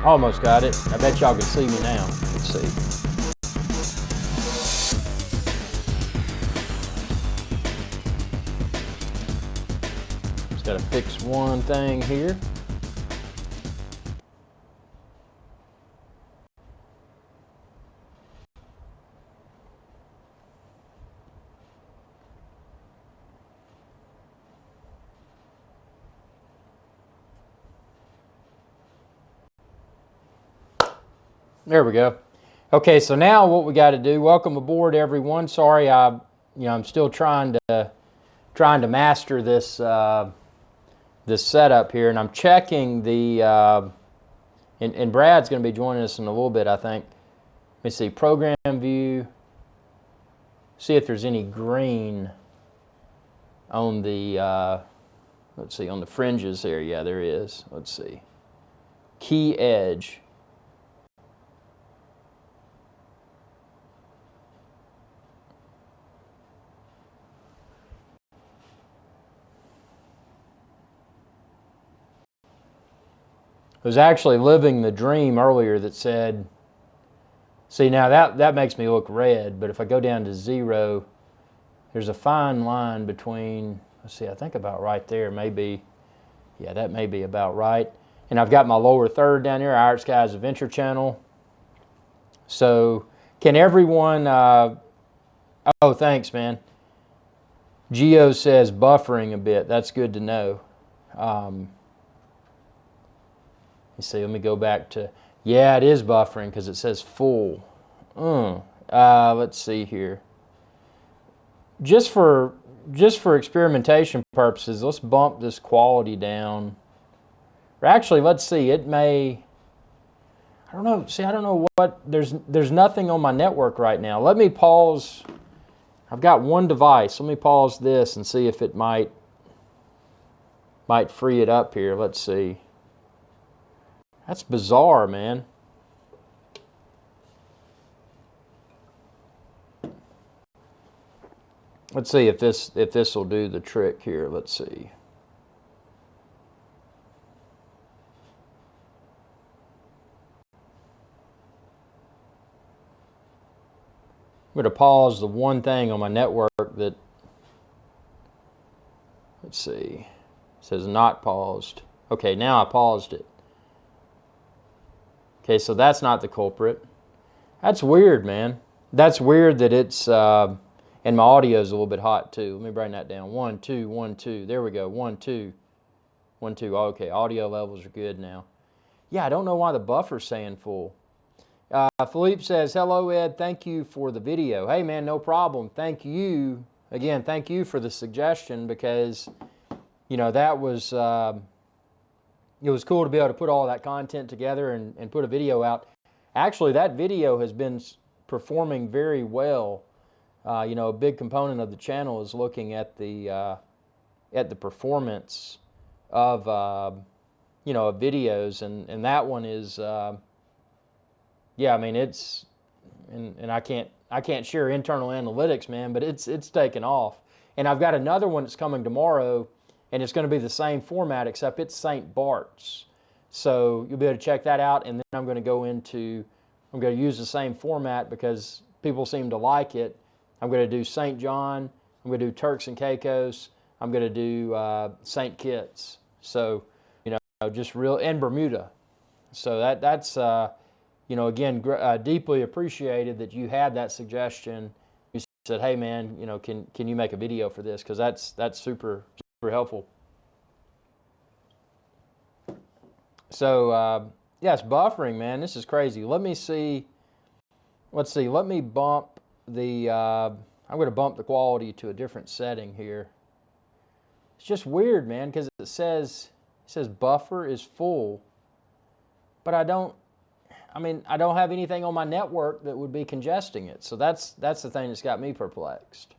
Almost got it. I bet y'all can see me now. Let's see. Just got to fix one thing here. There we go. Okay, so now what we got to do, welcome aboard everyone. Sorry, I'm still trying to master this this setup here, and I'm checking the and Brad's going to be joining us in a little bit, I think. Let me see, program view. See if there's any green on the let's see, on the fringes there. Yeah, there is. Let's see. Key edge. I was actually living the dream earlier that said, see now that makes me look red, but if I go down to 0, there's a fine line between, let's see, I think about right there, maybe, yeah, that may be about right. And I've got my lower third down here, IrixGuy's Adventure Channel. So can everyone, oh, thanks, man. Geo says buffering a bit, that's good to know. See, let me go back to, yeah, it is buffering because it says full. Let's see here. Just for experimentation purposes, let's bump this quality down. Or actually, let's see, it may, I don't know, see, I don't know what, there's nothing on my network right now. Let me pause, I've got one device. Let me pause this and see if it might free it up here. Let's see. That's bizarre, man. Let's see if this will do the trick here. Let's see. I'm going to pause the one thing on my network that, let's see, it says not paused. Okay, now I paused it. Okay, so that's not the culprit. That's weird, man. That's weird that it's, and my audio is a little bit hot too. Let me bring that down. 1, 2, 1, 2. There we go. 1, 2, 1, 2. Okay, audio levels are good now. Yeah, I don't know why the buffer's saying full. Philippe says, hello, Ed. Thank you for the video. Hey, man, no problem. Thank you. Again, thank you for the suggestion because, you know, that was... it was cool to be able to put all that content together and put a video out. Actually, that video has been performing very well. You know, a big component of the channel is looking at the performance of you know, of videos, and that one is yeah. I mean, it's and I can't share internal analytics, man, but it's taken off. And I've got another one that's coming tomorrow. And it's going to be the same format, except it's St. Bart's. So you'll be able to check that out, and then I'm going to use the same format because people seem to like it. I'm going to do St. John, I'm going to do Turks and Caicos, I'm going to do St. Kitts. So, you know, just real, and Bermuda. So that's you know, again, deeply appreciated that you had that suggestion. You said, hey man, you know, can you make a video for this? Because that's super helpful. So yeah, it's buffering, man. This is crazy. Let me see. Let's see. Let me bump the. I'm going to bump the quality to a different setting here. It's just weird, man, because it says buffer is full, but I don't have anything on my network that would be congesting it. So that's the thing that's got me perplexed.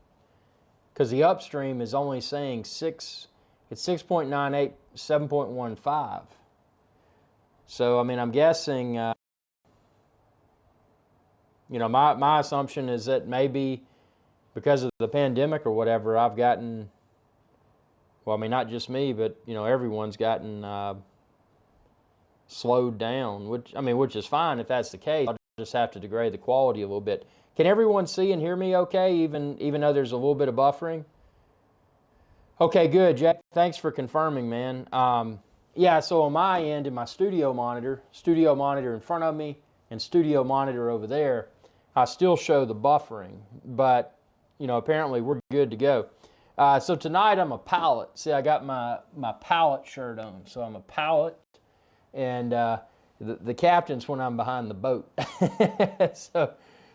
Because the upstream is only saying it's 6.98, 7.15. So, I mean, I'm guessing, you know, my assumption is that maybe because of the pandemic or whatever, I've gotten, well, I mean, not just me, but, you know, everyone's gotten slowed down, which is fine if that's the case. I'll just have to degrade the quality a little bit. Can everyone see and hear me okay, even though there's a little bit of buffering? Okay, good, Jack. Thanks for confirming, man. Yeah, so on my end, in my studio monitor in front of me, and studio monitor over there, I still show the buffering, but apparently we're good to go. So tonight I'm a pilot. See, I got my pilot shirt on, so I'm a pilot, and the captain's when I'm behind the boat.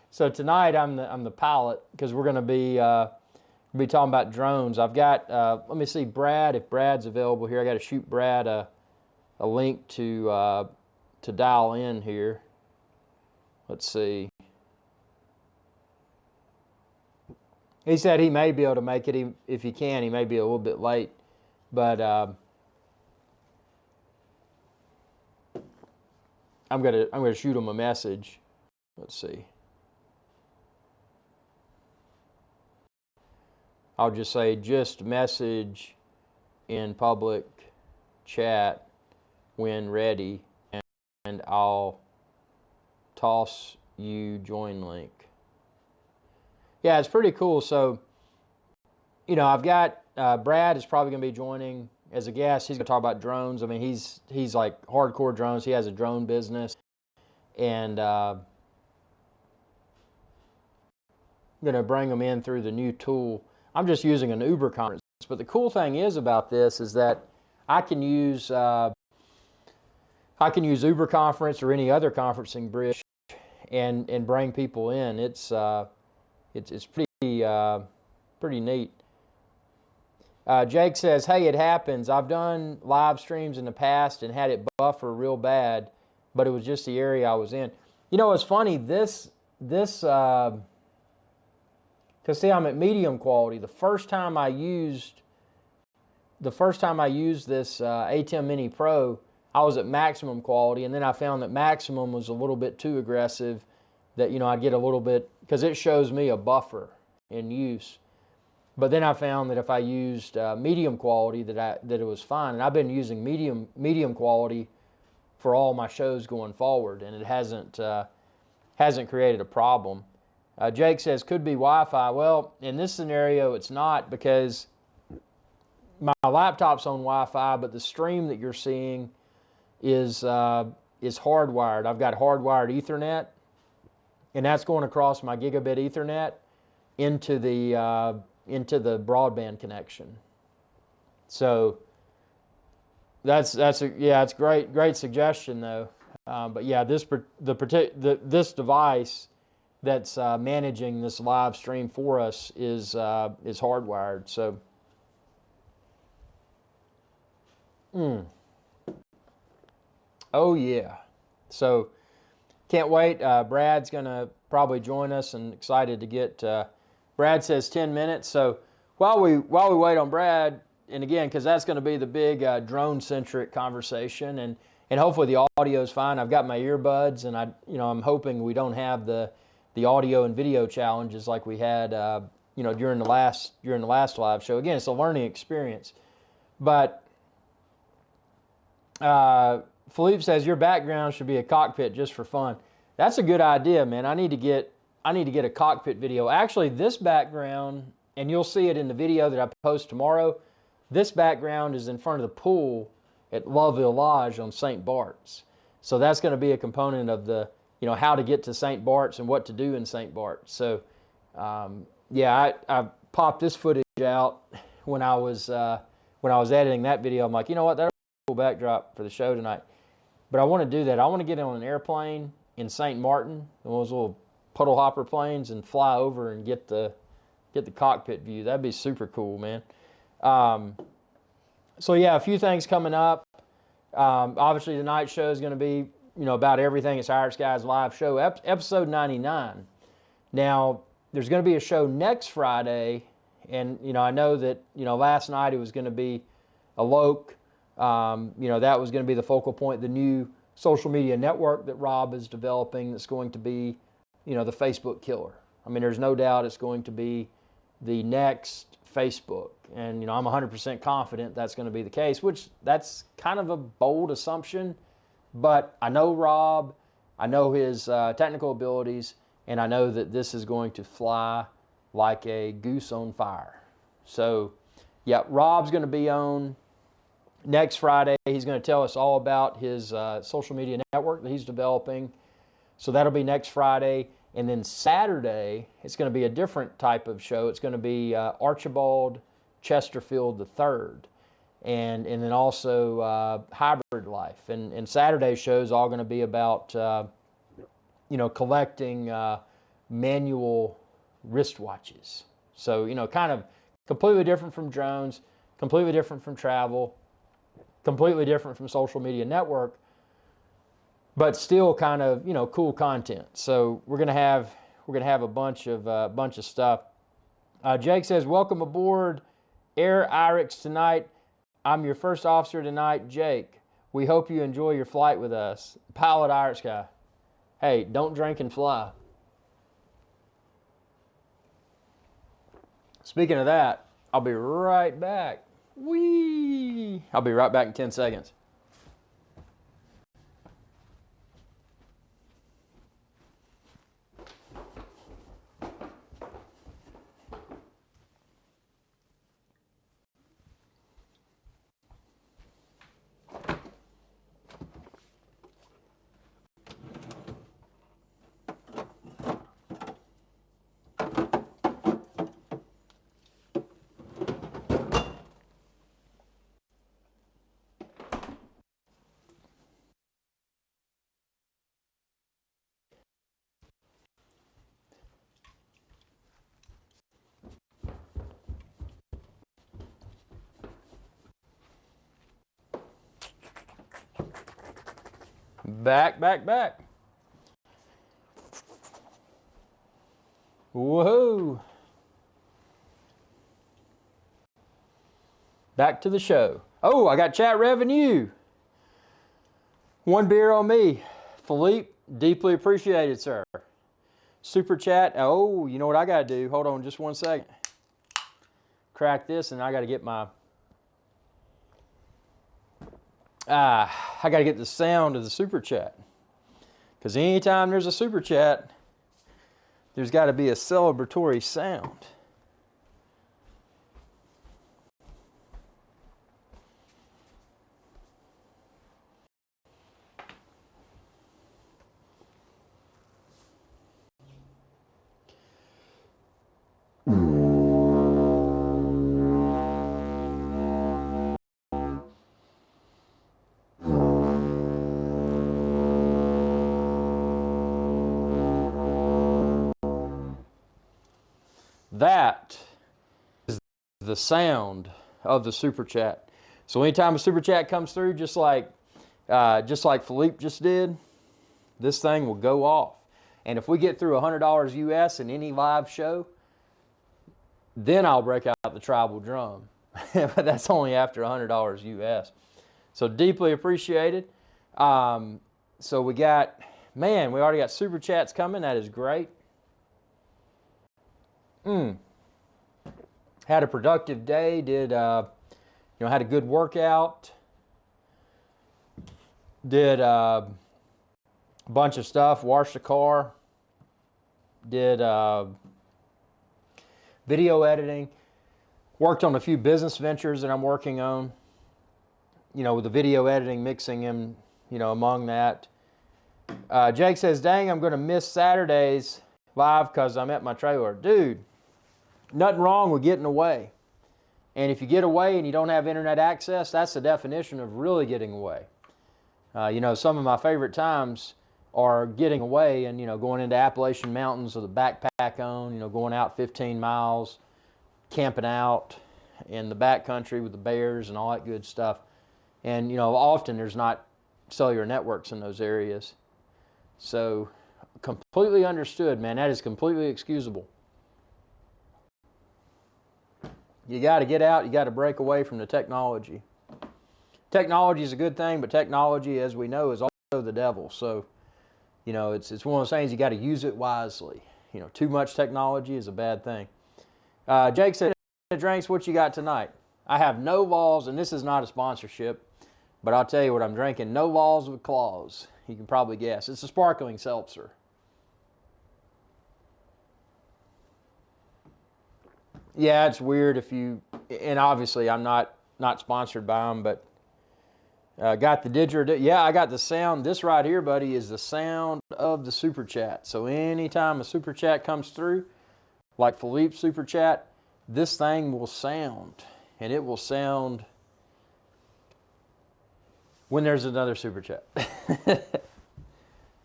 So tonight I'm the pilot, because we're going to be talking about drones. I've got let me see, Brad, if Brad's available here. I got to shoot Brad a link to dial in here. Let's see. He said he may be able to make it. If he can, he may be a little bit late, but I'm gonna shoot him a message. Let's see. I'll just say, just message in public chat when ready, and I'll toss you join link. Yeah, it's pretty cool. So, I've got Brad is probably going to be joining as a guest. He's going to talk about drones. I mean, he's like hardcore drones. He has a drone business, and I'm going to bring him in through the new tool. I'm just using an Uber conference, but the cool thing is about this is that I can use Uber conference or any other conferencing bridge and bring people in. It's pretty neat. Jake says, hey, it happens. I've done live streams in the past and had it buffer real bad, but it was just the area I was in. It's funny, this because see, I'm at medium quality. The first time I used this ATEM Mini Pro, I was at maximum quality, and then I found that maximum was a little bit too aggressive, that I'd get a little bit, because it shows me a buffer in use. But then I found that if I used medium quality, that it was fine. And I've been using medium quality for all my shows going forward, and it hasn't created a problem. Jake says, could be Wi-Fi. Well, in this scenario, it's not, because my laptop's on Wi-Fi, but the stream that you're seeing is hardwired. I've got hardwired Ethernet, and that's going across my gigabit Ethernet into the broadband connection. So it's great suggestion though. But yeah, this device that's managing this live stream for us is hardwired. So, oh yeah. So can't wait. Brad's gonna probably join us, and excited to get. Brad says 10 minutes. So while we wait on Brad, and again, because that's going to be the big drone-centric conversation, and hopefully the audio is fine. I've got my earbuds, and I'm hoping we don't have the audio and video challenges like we had during the last live show. Again, it's a learning experience. But Philippe says your background should be a cockpit just for fun. That's a good idea, man. I need to get a cockpit video. Actually, this background, and you'll see it in the video that I post tomorrow, this background is in front of the pool at Loveville Lodge on St. Bart's. So that's going to be a component of the, how to get to St. Bart's and what to do in St. Bart's. So, yeah, I popped this footage out when I was editing that video. I'm like, you know what, that's a cool backdrop for the show tonight. But I want to do that. I want to get on an airplane in St. Martin, one of those little puddle hopper planes, and fly over and get the cockpit view. That'd be super cool, man. So yeah, a few things coming up. Obviously, the night show is going to be about everything. It's IrixGuy's live show, episode 99. Now there's going to be a show next Friday, and I know that last night it was going to be Alok. That was going to be the focal point, the new social media network that Rob is developing. That's going to be the Facebook killer. I mean, there's no doubt it's going to be the next Facebook. And, I'm 100% confident that's going to be the case, which that's kind of a bold assumption, But I know Rob, I know his technical abilities, and I know that this is going to fly like a goose on fire. So, yeah, Rob's going to be on next Friday. He's going to tell us all about his social media network that he's developing. So that'll be next Friday. And then Saturday, it's going to be a different type of show. It's going to be Archibald Chesterfield III. And then also hybrid life. And Saturday's show is all going to be about, collecting manual wristwatches. So, kind of completely different from drones, completely different from travel, completely different from social media network, but still kind of, cool content. So we're gonna have a bunch of stuff. Jake says, "Welcome aboard Air IrixGuy's tonight. I'm your first officer tonight, Jake. We hope you enjoy your flight with us. Pilot IrixGuy. Hey, don't drink and fly." Speaking of that, I'll be right back. Whee! I'll be right back in 10 seconds. Back. Whoa. Back to the show. Oh, I got chat revenue. One beer on me. Philippe, deeply appreciated, sir. Super chat. Oh, you know what I got to do? Hold on just 1 second. Crack this, and I got to get my... I got to get the sound of the super chat. Because anytime there's a super chat, there's got to be a celebratory sound. That is the sound of the super chat. So anytime a super chat comes through, just like Philippe just did, this thing will go off. And if we get through $100 US in any live show, then I'll break out the tribal drum. But that's only after $100 US. So deeply appreciated. So we already got super chats coming. That is great. Had a productive day. Had a good workout. Did a bunch of stuff. Washed the car. Did video editing. Worked on a few business ventures that I'm working on. With the video editing, mixing them, among that. Jake says, "Dang, I'm going to miss Saturdays live because I'm at my trailer." Dude, nothing wrong with getting away. And if you get away and you don't have internet access, that's the definition of really getting away. Some of my favorite times are getting away and, going into Appalachian Mountains with a backpack on, going out 15 miles, camping out in the backcountry with the bears and all that good stuff. And, often there's not cellular networks in those areas. So completely understood, man. That is completely excusable. You got to get out. You got to break away from the technology. Technology is a good thing, but technology, as we know, is also the devil. So, it's one of those things you got to use it wisely. Too much technology is a bad thing. Jake said, "Drinks, what you got tonight?" I have no laws, and this is not a sponsorship, But I'll tell you what I'm drinking. No Laws with Claws. You can probably guess. It's a sparkling seltzer. Yeah, it's weird if you, and obviously I'm not sponsored by them, but got the didgeridoo. Yeah, I got the sound. This right here, buddy, is the sound of the super chat. So anytime a super chat comes through, like Philippe's super chat, this thing will sound, and it will sound when there's another super chat.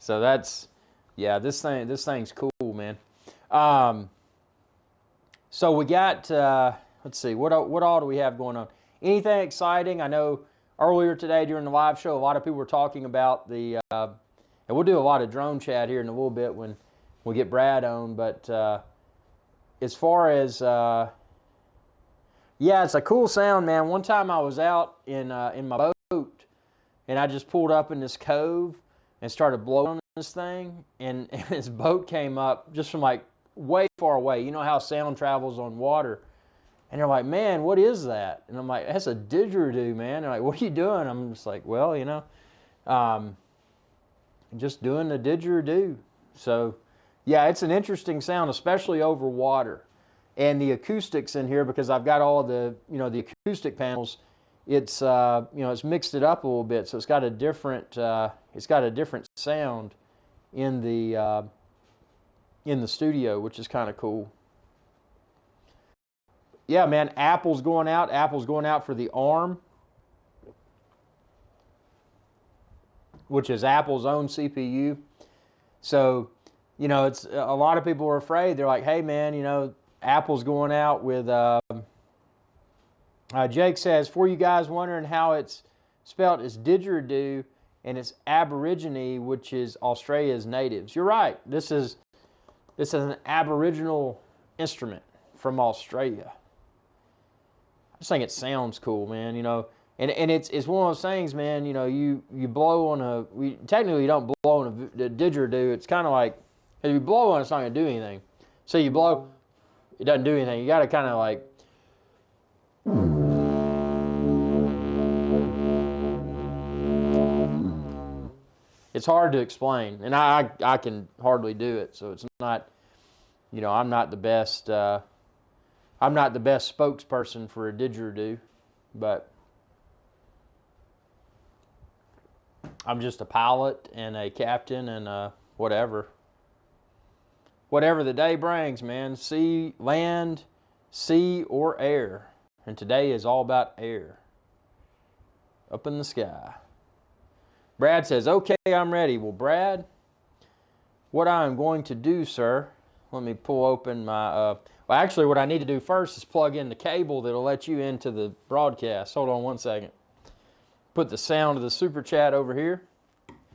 So that's, yeah, this thing's cool, man. So we got, let's see, what all do we have going on? Anything exciting? I know earlier today during the live show, a lot of people were talking about the, and we'll do a lot of drone chat here in a little bit when we get Brad on, but as far as, yeah, it's a cool sound, man. One time I was out in my boat, and I just pulled up in this cove and started blowing on this thing, and this boat came up just from like way far away. You know how sound travels on water. And they're like, man, what is that? And I'm like, that's a didgeridoo, man. They're like, what are you doing? I'm just like, well, you know, just doing the didgeridoo. So, yeah, it's an interesting sound, especially over water. And the acoustics in here, because I've got all the, you know, the acoustic panels, it's, you know, it's mixed it up a little bit. So it's got a different sound in the studio, which is kind of cool. Yeah, man, Apple's going out. Apple's going out for the ARM, which is Apple's own CPU. So, you know, it's a lot of people are afraid. They're like, hey, man, you know, Apple's going out with, Jake says, for you guys wondering how it's spelled, it's didgeridoo, and it's Aborigine, which is Australia's natives. You're right. This is an Aboriginal instrument from Australia. I just think it sounds cool, man. You know, and it's one of those things, man. You know, you blow on technically you don't blow on a didgeridoo. It's kind of like if you blow on it, it's not going to do anything. So you blow, it doesn't do anything. You got to kind of like. It's hard to explain, and I can hardly do it. So it's not, you know, I'm not the best spokesperson for a didgeridoo, but I'm just a pilot and a captain and whatever the day brings, man. Sea, land, sea, or air. And today is all about air. Up in the sky. Brad says, okay, I'm ready. Well, Brad, what I'm going to do, sir, let me pull open my, well, actually what I need to do first is plug in the cable that'll let you into the broadcast. Hold on one second. Put the sound of the super chat over here.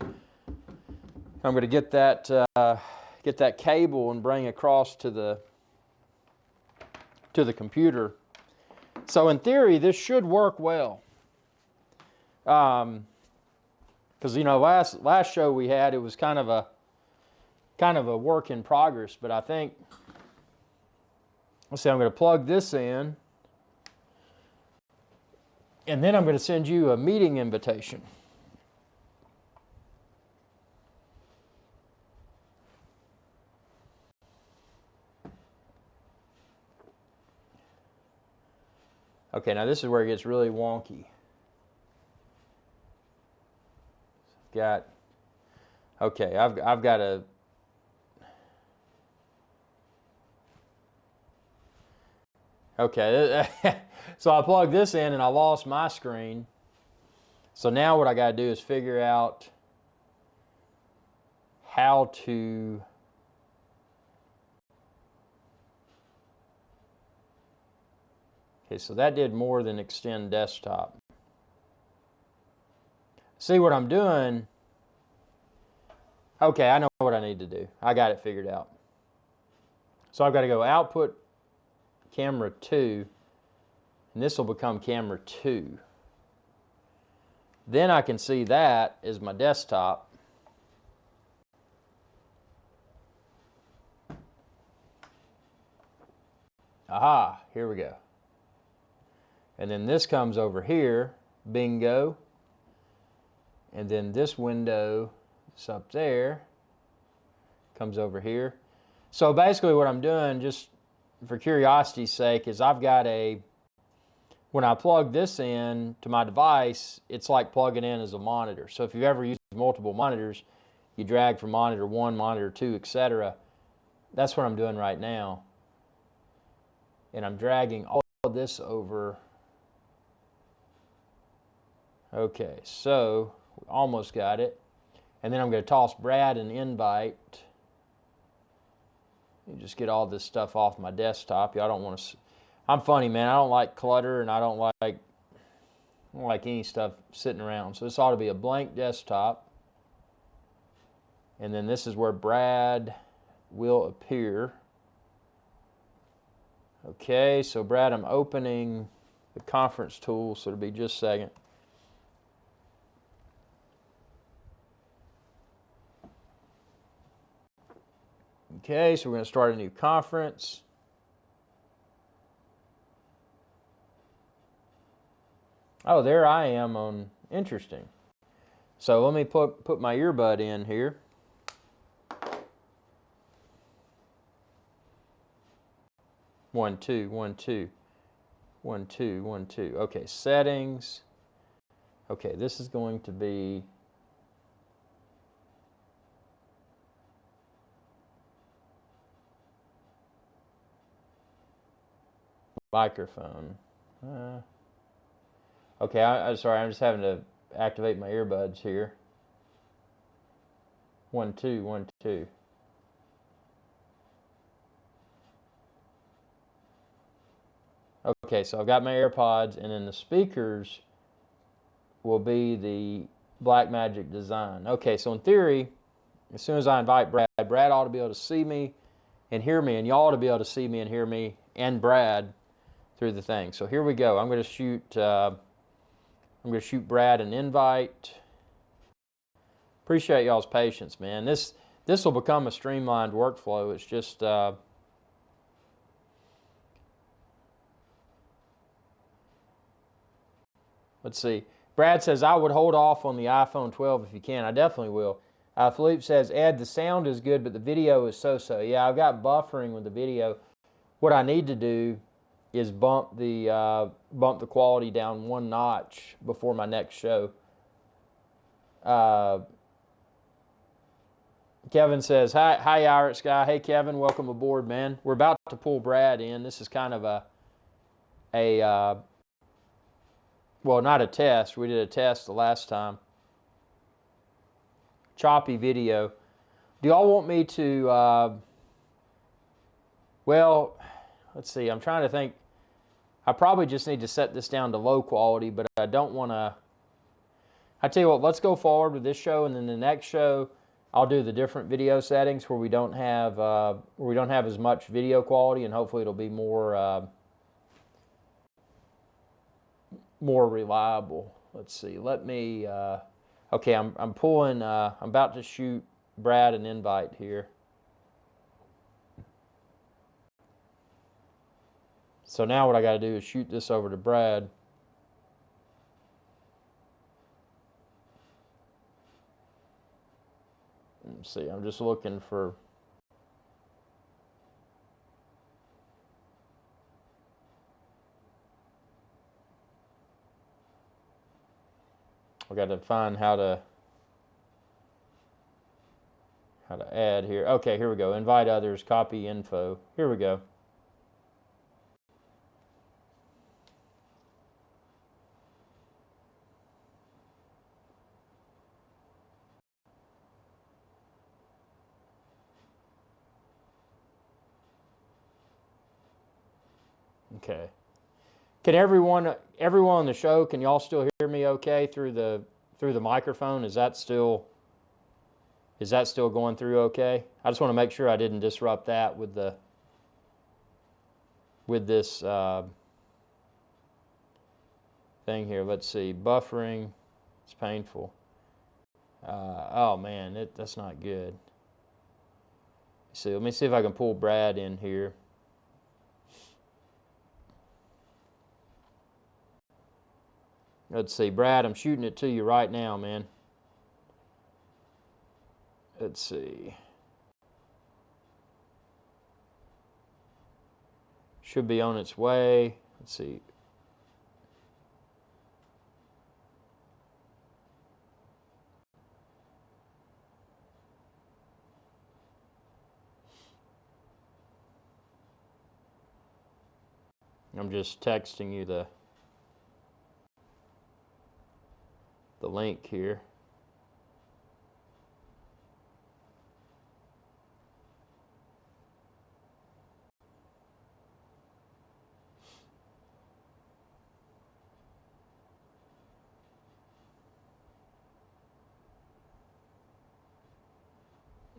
I'm going to get that cable and bring across to the computer. So in theory, this should work well. Because, you know, last show we had, it was kind of a work in progress, but I think, let's see, I'm going to plug this in, and then I'm going to send you a meeting invitation. Okay, now this is where it gets really wonky. Okay, I've got a, okay, so I plugged this in and I lost my screen. So now what I got to do is figure out how to, okay, so that did more than extend desktop. See what I'm doing? Okay, I know what I need to do. I got it figured out. So I've got to go output camera 2, and this will become camera 2. Then I can see that as my desktop. Aha, here we go. And then this comes over here, bingo. And then this window is up there, comes over here. So basically what I'm doing, just for curiosity's sake, is I've got when I plug this in to my device, it's like plugging in as a monitor. So if you've ever used multiple monitors, you drag from monitor 1, monitor 2, etc. That's what I'm doing right now. And I'm dragging all of this over. Okay, so we almost got it. And then I'm going to toss Brad an invite. You just get all this stuff off my desktop. Y'all don't want to. I'm funny, man. I don't like clutter, and I don't like any stuff sitting around. So this ought to be a blank desktop. And then this is where Brad will appear. Okay, so Brad, I'm opening the conference tool, so it'll be just a second. Okay, so we're going to start a new conference. Oh, there I am on, interesting. So let me put my earbud in here. One, two, one, two. 1, 2, 1, 2. Okay, settings. Okay, this is going to be microphone. Okay, I'm sorry, I'm just having to activate my earbuds here. 1, 2, 1, 2. Okay, so I've got my AirPods, and then the speakers will be the Blackmagic design. Okay, so in theory, as soon as I invite Brad, Brad ought to be able to see me and hear me, and y'all ought to be able to see me and hear me and Brad through the thing. So here we go. I'm going to shoot Brad an invite. Appreciate y'all's patience, man. This will become a streamlined workflow. It's just let's see. Brad says, I would hold off on the iPhone 12 if you can. I definitely will. Philippe says, Ed, the sound is good, but the video is so-so. Yeah, I've got buffering with the video. What I need to do is bump the quality down 1 notch before my next show. Kevin says, hi IrixGuy. Hey, Kevin, welcome aboard, man. We're about to pull Brad in. This is kind of well, not a test. We did a test the last time. Choppy video. Do y'all want me to, well, let's see. I'm trying to think. I probably just need to set this down to low quality, but I don't want to. I tell you what, let's go forward with this show, and then the next show, I'll do the different video settings where we don't have as much video quality, and hopefully it'll be more reliable. Let's see. Let me. Okay, I'm pulling. I'm about to shoot Brad an invite here. So now what I got to do is shoot this over to Brad. Let's see. I'm just looking for. I got to find how to add here. Okay, here we go. Invite others, copy info. Here we go. Okay. Can everyone on the show, can y'all still hear me okay through the microphone? Is that still going through okay? I just want to make sure I didn't disrupt that with this thing here. Let's see. Buffering. It's painful. Oh man, that's not good. Let's see, let me see if I can pull Brad in here. Let's see, Brad, I'm shooting it to you right now, man. let's see. Should be on its way. Let's see. I'm just texting you the link here.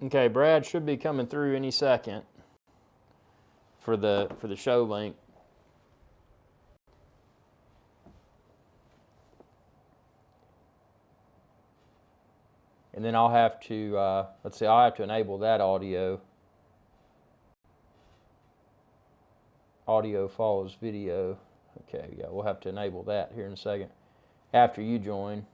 Okay, Brad should be coming through any second for the show link. And then I'll have to, let's see, I'll have to enable that audio. Audio follows video. Okay, yeah, we'll have to enable that here in a second after you join.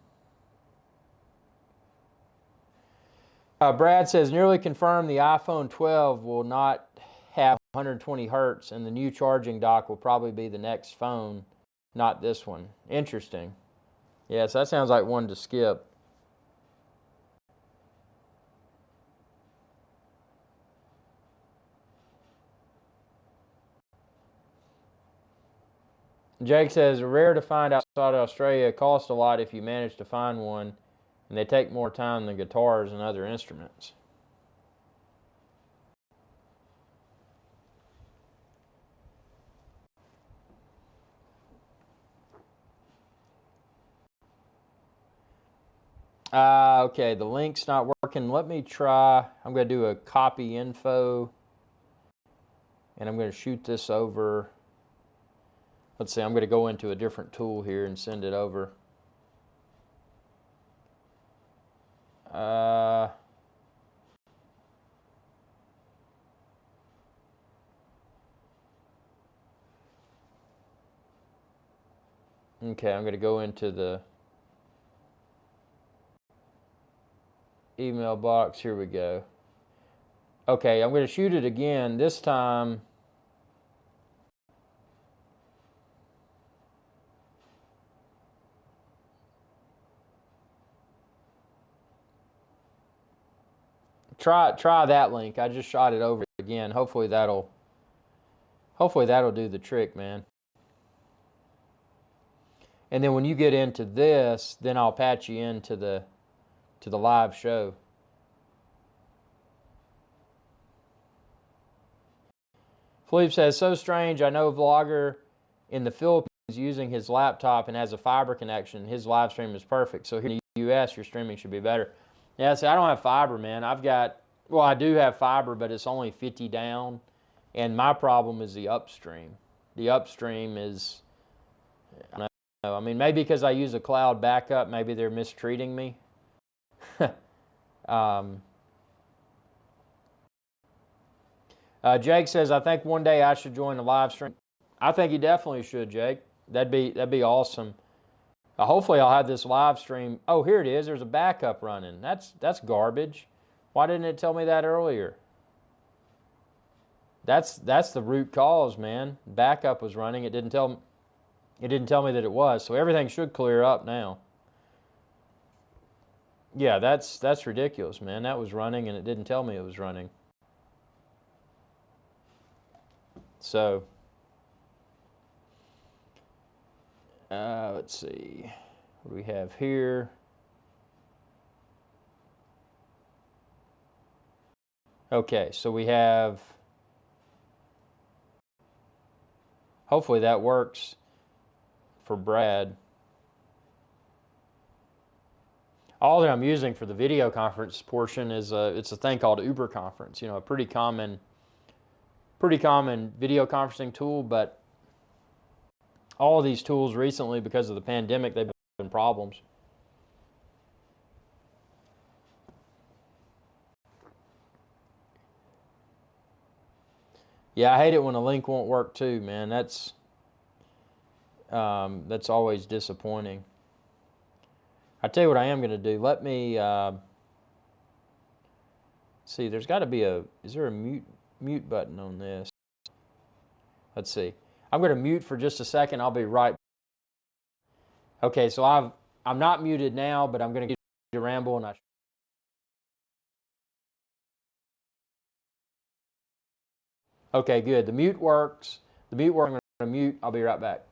Brad says, nearly confirmed the iPhone 12 will not have 120 hertz and the new charging dock will probably be the next phone, not this one. Interesting. Yes, that sounds like one to skip. Jake says, rare to find outside Australia, cost a lot if you manage to find one, and they take more time than guitars and other instruments. Okay, the link's not working. Let me try. I'm going to do a copy info, and I'm going to shoot this over. Let's see, I'm going to go into a different tool here and send it over. Okay, I'm going to go into the email box. Here we go. Okay, I'm going to shoot it again. This time, try that link. I just shot it over again. Hopefully that'll do the trick, man. And then when you get into this, then I'll patch you into the live show. Philippe says, so strange. I know a vlogger in the Philippines using his laptop and has a fiber connection. His live stream is perfect. So here in the US, your streaming should be better. Yeah, see, I don't have fiber, man. I do have fiber, but it's only 50 down. And my problem is the upstream. The upstream is, I don't know. I mean, maybe because I use a cloud backup, maybe they're mistreating me. Jake says, I think one day I should join a live stream. I think you definitely should, Jake. That'd be awesome. Hopefully I'll have this live stream. Oh, here it is. There's a backup running. That's garbage. Why didn't it tell me that earlier? That's the root cause, man. Backup was running. It didn't tell me that it was. So everything should clear up now. Yeah, that's ridiculous, man. That was running and it didn't tell me it was running. So, let's see. What do we have here? Okay, so we have, hopefully that works for Brad. All that I'm using for the video conference portion is it's a thing called Uber Conference. You know, a pretty common video conferencing tool, but all of these tools recently, because of the pandemic, they've been problems. Yeah, I hate it when a link won't work too, man. That's always disappointing. I tell you what I am going to do. Let me See, there's got to be is there a mute button on this? Let's see. I'm going to mute for just a second. I'll be right. Okay, so I'm not muted now, but I'm going to get to ramble and Okay, good. The mute works. The mute works. I'm going to mute. I'll be right back.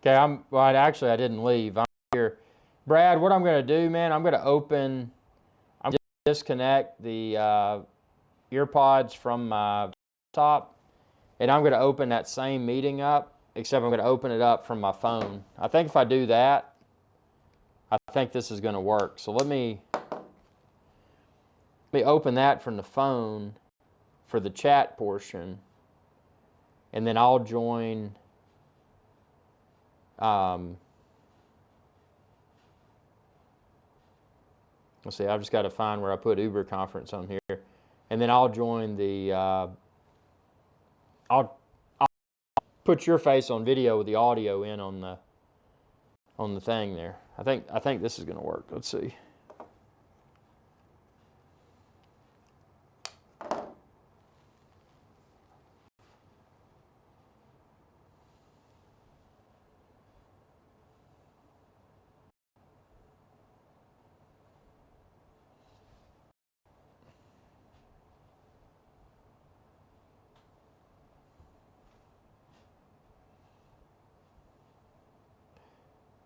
Okay, actually I didn't leave. I'm here. Brad, what I'm going to do, man, I'm going to disconnect the earpods from my laptop, and I'm going to open that same meeting up, except I'm going to open it up from my phone. I think if I do that, I think this is going to work. So let me open that from the phone for the chat portion, and then I'll join. Let's see, I've just got to find where I put Uber conference on here, and then I'll join the. I'll put your face on video with the audio in on the thing there. I think this is going to work. Let's see.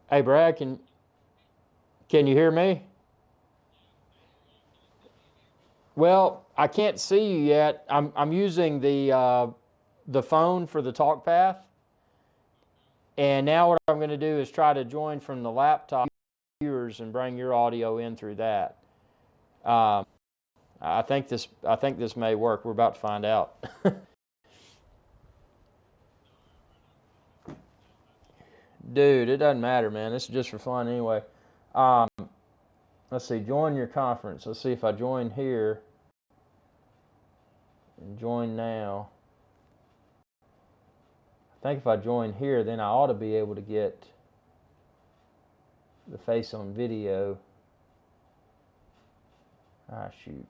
Hey, Brad, can you hear me? Well, I can't see you yet. I'm using the phone for the talk path, and now what I'm going to do is try to join from the laptop viewers and bring your audio in through that. I think this may work. We're about to find out. Dude, it doesn't matter, man. This is just for fun anyway. Let's see, join your conference. Let's see if I join here and join now. I think if I join here, then I ought to be able to get the face on video. Ah, shoot.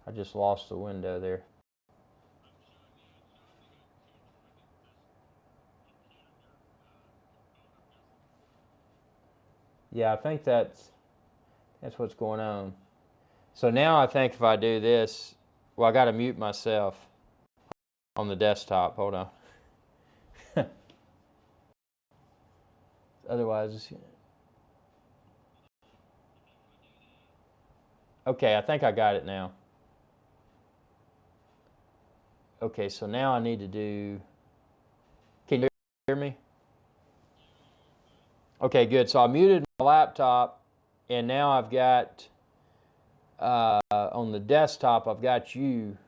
I just lost the window there. Yeah, I think that's what's going on. So now I think if I do this, well, I got to mute myself on the desktop. Hold on. Otherwise, okay, I think I got it now. Okay, so now I need to do, can you hear me? Okay, good. So I muted my laptop, and now I've got, on the desktop, I've got you.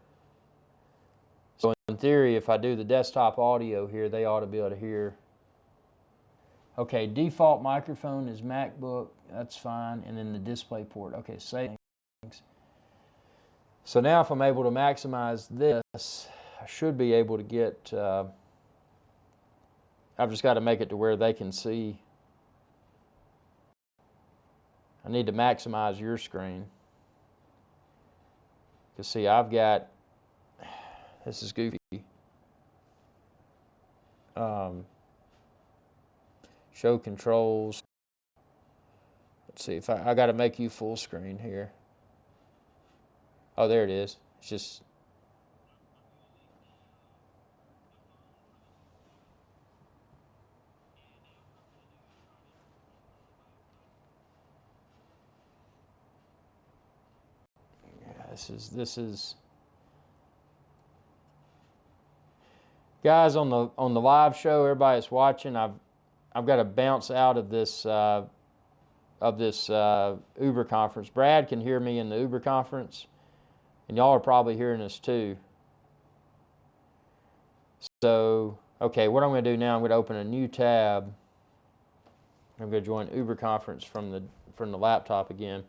So in theory, if I do the desktop audio here, they ought to be able to hear. Okay, default microphone is MacBook. That's fine. And then the display port. Okay, settings. So now if I'm able to maximize this, I should be able to get, I've just got to make it to where they can see. I need to maximize your screen. Because see, I've got, this is goofy. Show controls. Let's see if I got to make you full screen here. Oh, there it is. It's just. Yeah, this is. Guys, on the live show, everybody that's watching, I've got to bounce out of this Uber conference. Brad can hear me in the Uber conference, and y'all are probably hearing us too. So, okay, what I'm going to do now, I'm going to open a new tab. I'm going to join Uber conference from the laptop again.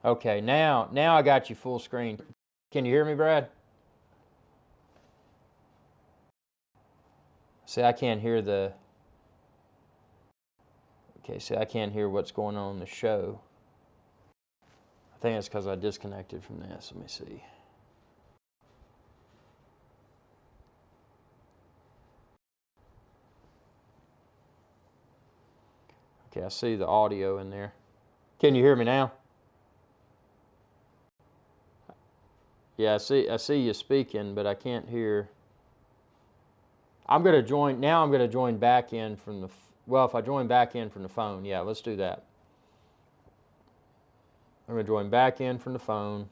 Okay, now I got you full screen. Can you hear me, Brad? See, I can't hear the... Okay, see, I can't hear what's going on in the show. I think it's because I disconnected from this. Let me see. Okay, I see the audio in there. Can you hear me now? Yeah, I see you speaking, but I can't hear. I'm going to join back in from the... Well, if I join back in from the phone, yeah, let's do that. I'm going to join back in from the phone.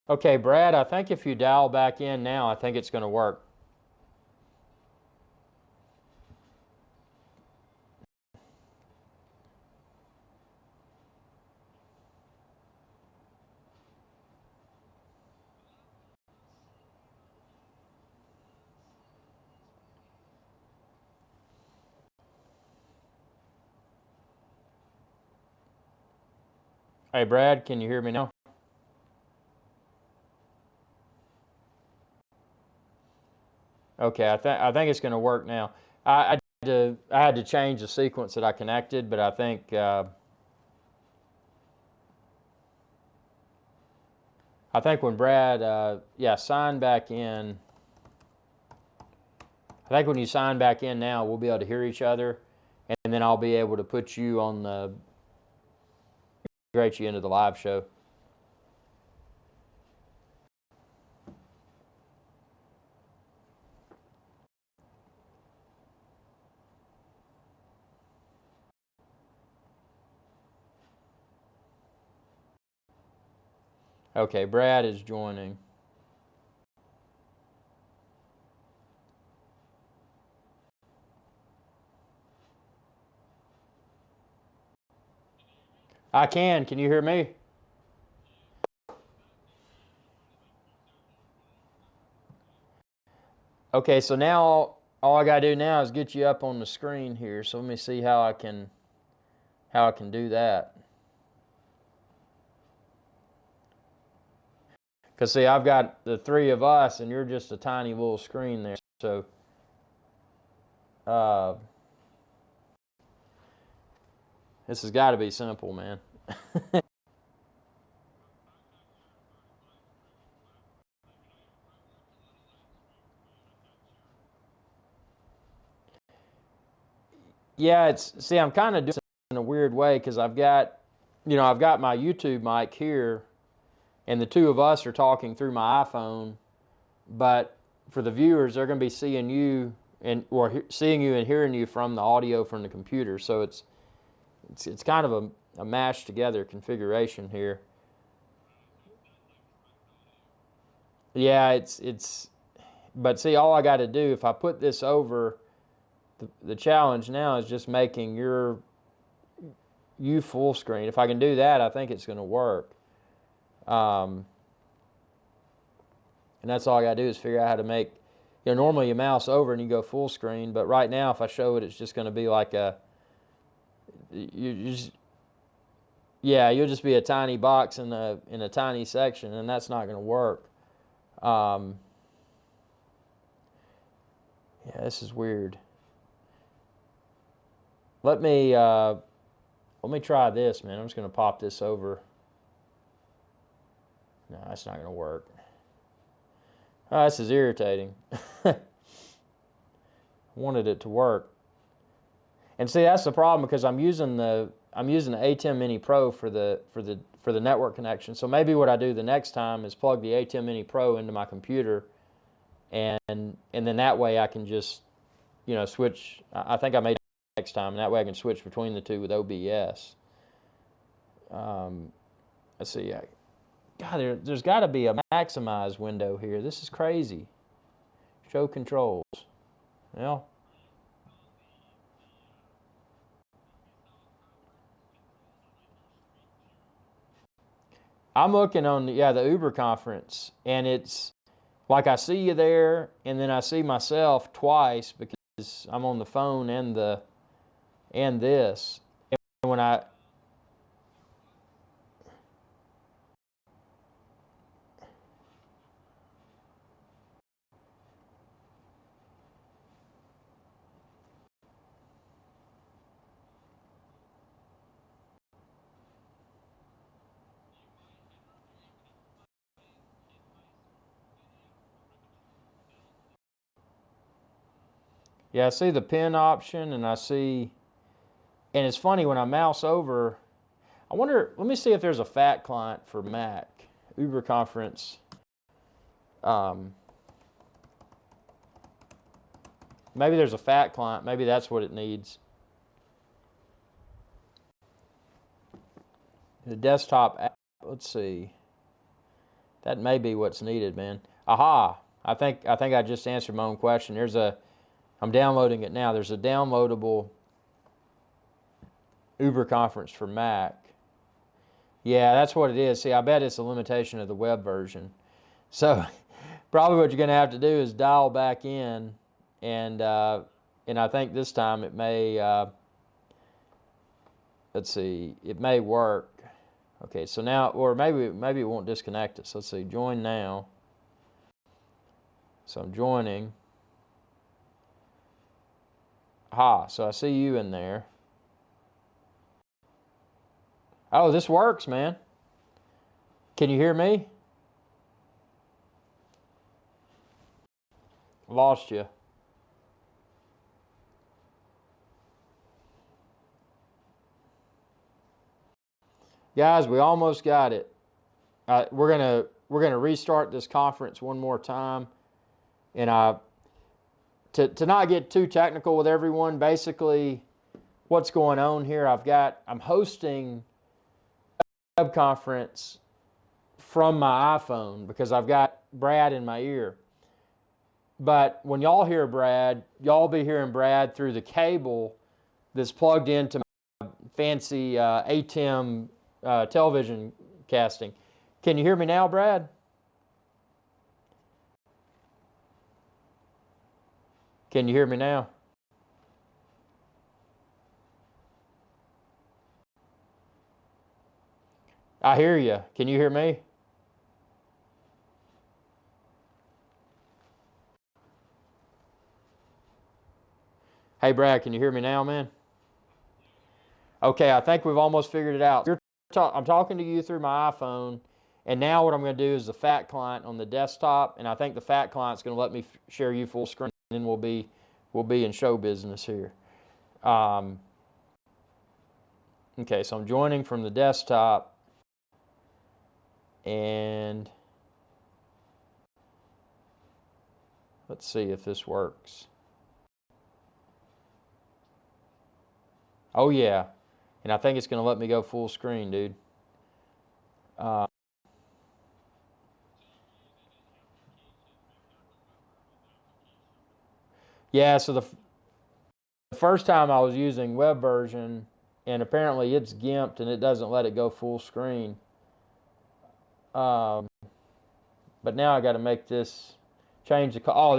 Okay, Brad, I think if you dial back in now, I think it's going to work. Hey, Brad, can you hear me now? Okay, I think it's going to work now. I had to change the sequence that I connected, but I think when Brad sign back in, I think when you sign back in now, we'll be able to hear each other, and then I'll be able to put you on integrate you into the live show. Okay, Brad is joining. I can. Can you hear me? Okay, so now all I got to do now is get you up on the screen here. So let me see how I can do that. Because see, I've got the three of us, and you're just a tiny little screen there. So this has got to be simple, man. Yeah, see, I'm kind of doing it in a weird way because I've got my YouTube mic here, and the two of us are talking through my iPhone, but for the viewers, they're going to be seeing you seeing you and hearing you from the audio from the computer. So it's kind of a mashed together configuration here. Yeah, but see, all I got to do, if I put this over, the challenge now is just making you full screen. If I can do that, I think it's going to work. And that's all I got to do is figure out how to make, normally you mouse over and you go full screen, but right now if I show it, it's just going to be like you'll just be a tiny box in a tiny section, and that's not going to work. Yeah, this is weird. Let me try this, man. I'm just going to pop this over. No, that's not going to work. Oh, this is irritating. I wanted it to work. And see, that's the problem because I'm using the ATEM Mini Pro for the network connection. So maybe what I do the next time is plug the ATEM Mini Pro into my computer, and then that way I can just, you know, switch. I think I made it next time, and that way I can switch between the two with OBS. Let's see. God, there's got to be a maximize window here. This is crazy. Show controls. Well, I'm looking on the Uber conference, and it's like I see you there, and then I see myself twice because I'm on the phone and this. And when I I see the pin option, and I see, and it's funny when I mouse over, I wonder, let me see if there's a FAT client for Mac. Uber conference. Maybe there's a FAT client. Maybe that's what it needs. The desktop app, let's see. That may be what's needed, man. Aha! I think I just answered my own question. I'm downloading it now. There's a downloadable Uber conference for Mac. Yeah, that's what it is. See, I bet it's a limitation of the web version. So probably what you're going to have to do is dial back in, and I think this time it may, let's see, it may work. Okay, so now, or maybe it won't disconnect us. Let's see, join now. So I'm joining. Aha, so I see you in there. Oh, this works, man. Can you hear me? Lost you. Guys, we almost got it. We're gonna restart this conference one more time, and to not get too technical with everyone, basically what's going on here, I'm hosting a web conference from my iPhone because I've got Brad in my ear. But when y'all hear Brad, y'all be hearing Brad through the cable that's plugged into my fancy ATEM television casting. Can you hear me now, Brad? Can you hear me now? I hear you. Can you hear me? Hey, Brad, can you hear me now, man? Okay, I think we've almost figured it out. I'm talking to you through my iPhone, and now what I'm going to do is the FAT client on the desktop, and I think the FAT client's going to let me share you full screen, and then we'll be in show business here. Okay, so I'm joining from the desktop, and let's see if this works. Oh yeah, and I think it's going to let me go full screen, dude. Yeah, so the first time I was using web version, and apparently it's gimped and it doesn't let it go full screen. But now I got to make this change the. Oh,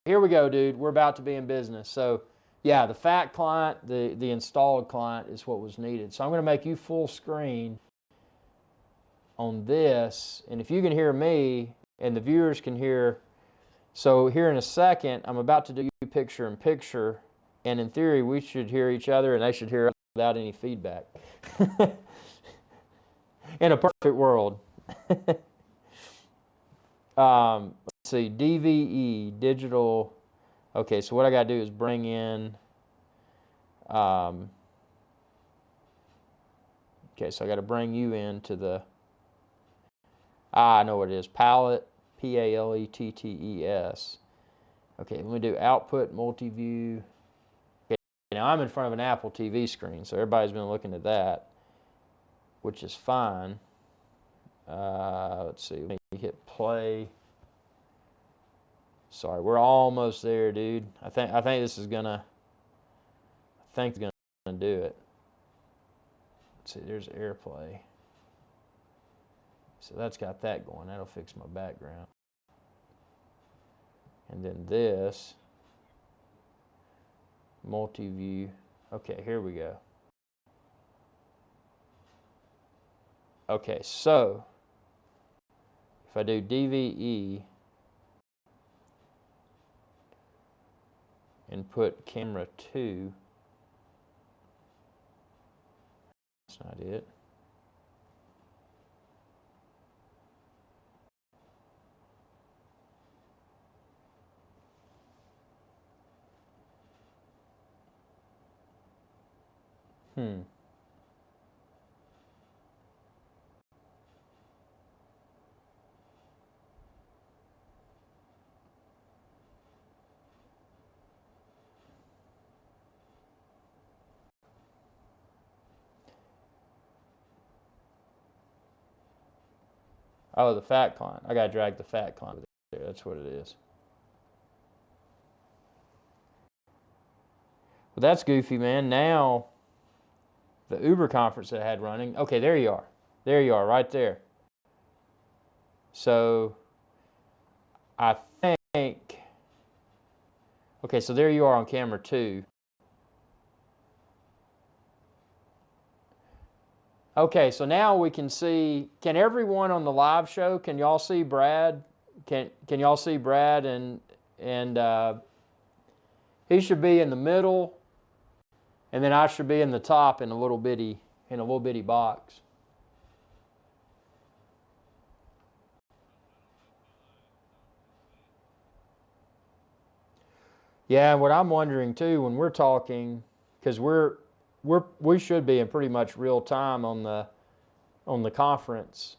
here we go, dude. We're about to be in business. So yeah, the FAT client, the installed client is what was needed. So I'm going to make you full screen on this, and if you can hear me and the viewers can hear. So here in a second, I'm about to do picture in picture, And in theory, we should hear each other and they should hear us without any feedback. In a perfect world. Let's see, DVE, digital. Okay, so what I got to do is bring in, okay, so I got to bring you into the, I know what it is, palette, PALETTES. Okay, let me do output, multi-view. Okay, now I'm in front of an Apple TV screen, so everybody's been looking at that, which is fine. Let's see, let me hit play. Sorry, we're almost there, dude. I think this is gonna, it's gonna do it. Let's see, there's AirPlay. So that's got that going. That'll fix my background. And then this, multi-view. Okay, here we go. Okay, so if I do DVE and put camera 2, that's not it. Oh, the fat client. I gotta drag the fat client there. That's what it is. Well, that's goofy, man. Now, the Uber conference that I had running. Okay, there you are. There you are, right there. So, I think. Okay, so there you are on camera 2. Okay, so now we can see, can everyone on the live show, can y'all see Brad? Can y'all see Brad? And he should be in the middle, and then I should be in the top in a little bitty box. Yeah, and what I'm wondering too, when we're talking, because we should be in pretty much real time on the conference,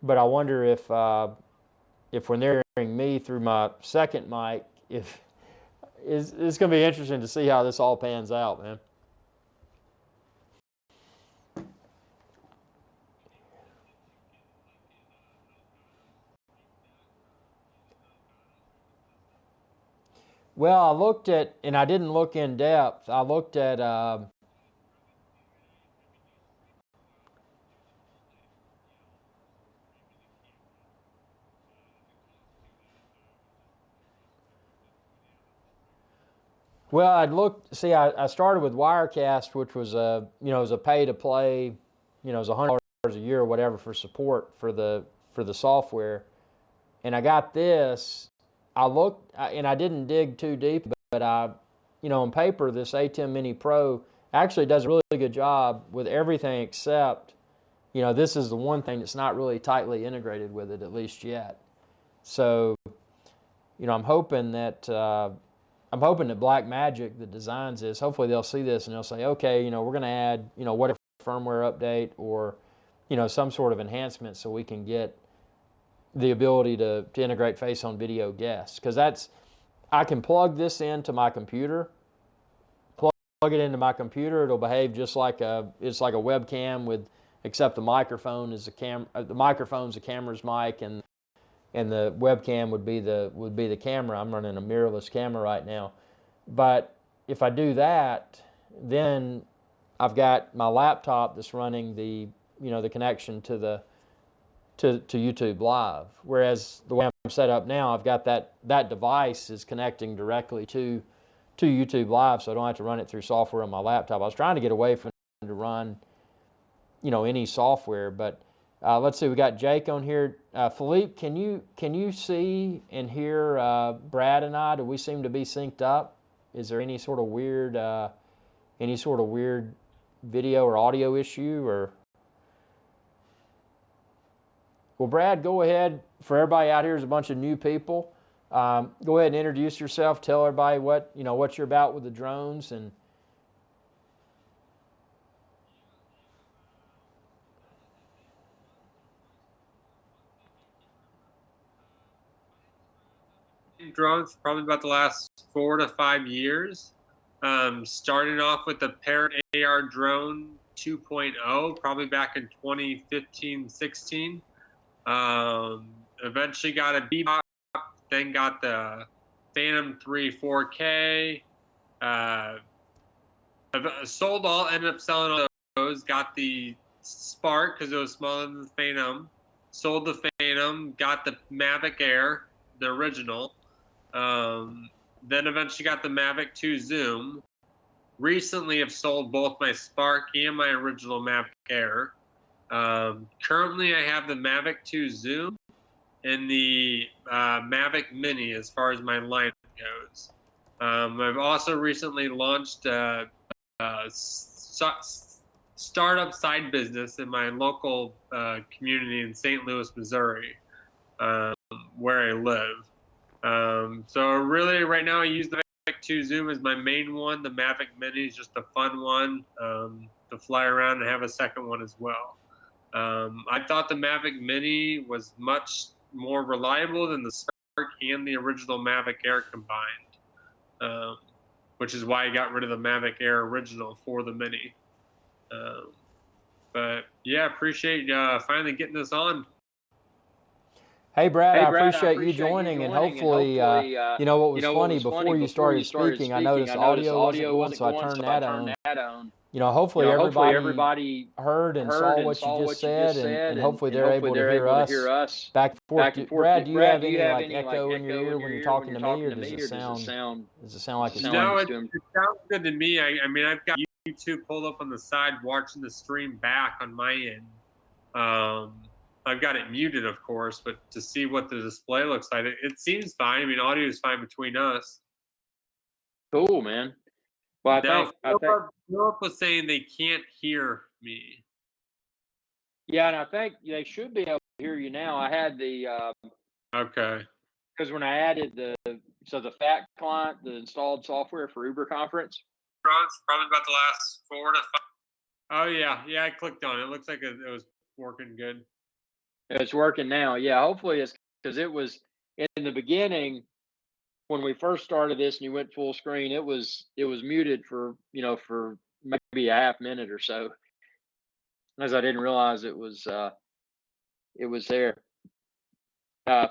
but I wonder if when they're hearing me through my second mic, if it's going to be interesting to see how this all pans out, man. Well, I looked at, and I didn't look in depth. I looked at. Well, I'd looked. See, I started with Wirecast, which was it was a pay to play, it was $100 a year or whatever for support for the software, and I got this. I looked, and I didn't dig too deep, but on paper, this ATEM Mini Pro actually does a really good job with everything except, this is the one thing that's not really tightly integrated with it, at least yet. So, I'm hoping that Blackmagic that designs this, hopefully they'll see this and they'll say, okay, we're going to add, whatever firmware update or, some sort of enhancement so we can get the ability to integrate face on video guests. Because I can plug this into my computer, plug it into my computer, it'll behave just like it's like a webcam except the microphone is the microphone's the camera's mic, and the webcam would be the camera. I'm running a mirrorless camera right now. But if I do that, then I've got my laptop that's running the connection to YouTube Live. Whereas the way I'm set up now, I've got that device is connecting directly to YouTube Live, so I don't have to run it through software on my laptop. I was trying to get away from to run any software, but let's see, we got Jake on here. Philippe, can you see and hear Brad and I? Do we seem to be synced up? Is there any sort of weird video or audio issue? Or well, Brad, go ahead. For everybody out here, there's a bunch of new people. Go ahead and introduce yourself. Tell everybody what you're about with the drones. And drones probably about the last 4 to 5 years. Starting off with the Parrot AR drone 2.0, probably back in 2015-16. Eventually got a Bebop, then got the Phantom 3 4K. Ended up selling all those. Got the Spark because it was smaller than the Phantom. Sold the Phantom, got the Mavic Air, the original. Then eventually got the Mavic 2 Zoom. Recently have sold both my Spark and my original Mavic Air. Currently I have the Mavic 2 Zoom and the Mavic Mini as far as my lineup goes. I've also recently launched a startup side business in my local community in St. Louis, Missouri, where I live. So really right now I use the Mavic 2 Zoom as my main one. The Mavic Mini is just a fun one to fly around and have a second one as well. I thought the Mavic Mini was much more reliable than the Spark and the original Mavic Air combined, which is why I got rid of the Mavic Air original for the Mini. But yeah, appreciate finally getting this on. Hey Brad, I appreciate you joining, and hopefully, what was funny, before you started speaking, I noticed audio wasn't going, so I turned that on. Hopefully everybody heard and saw what you just said, and hopefully they're able to hear us back and forth. Brad, do you have any like echo in your ear when you're talking to me, or does it sound like it's no? It sounds good to me. I mean, I've got YouTube pulled up on the side, watching the stream back on my end. I've got it muted, of course, but to see what the display looks like, it seems fine. I mean, audio is fine between us. Cool, man. Well, I think Philip was saying they can't hear me. Yeah, and I think they should be able to hear you now. I had the okay, because when I added the FAT client, the installed software for Uber Conference, probably about the last 4 to 5. Oh yeah, I clicked on it. It looks like it was working good. It's working now. Yeah, hopefully it's because it was in the beginning when we first started this and you went full screen. It was muted for maybe a half minute or so, as I didn't realize it was there.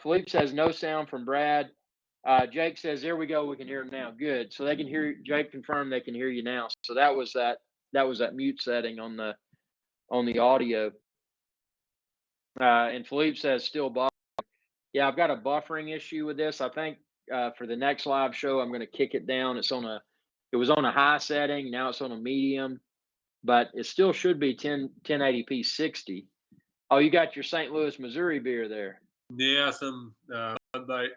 Philippe says no sound from Brad. Jake says there we go. We can hear him now. Good. So they can hear. Jake confirmed they can hear you now. So that was that mute setting on the audio. And Philippe says still buffering. Yeah, I've got a buffering issue with this. I think for the next live show, I'm going to kick it down. It was on a high setting. Now it's on a medium, but it still should be 1080p 60. Oh, you got your St. Louis, Missouri beer there. Yeah, some Bud Light.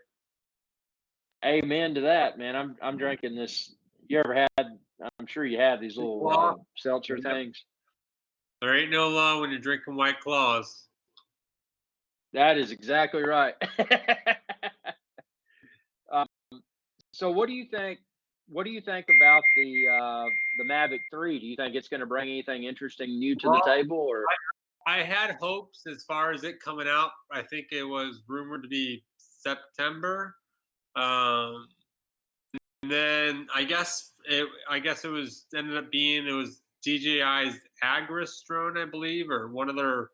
Amen to that, man. I'm drinking this. You ever had? I'm sure you have these little seltzer things. There ain't no law when you're drinking White Claws. That is exactly right. So what do you think? What do you think about the Mavic 3? Do you think it's going to bring anything interesting new to the table? Or I had hopes as far as it coming out. I think it was rumored to be September. And then I guess it was ended up being DJI's Agris drone, I believe, or one of their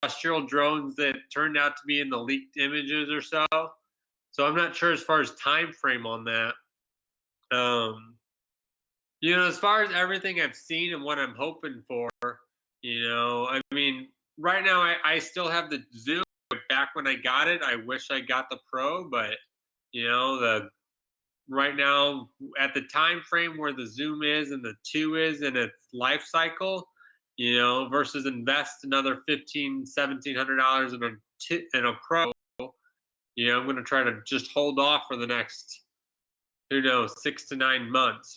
industrial drones that turned out to be in the leaked images or so. So I'm not sure as far as time frame on that. As far as everything I've seen and what I'm hoping for, I mean, right now I still have the Zoom. Back when I got it, I wish I got the Pro, but right now at the time frame where the Zoom is and the 2 is in its life cycle, versus invest another $1,500-$1,700 in a Pro, I'm going to try to just hold off for the next who knows, 6 to 9 months,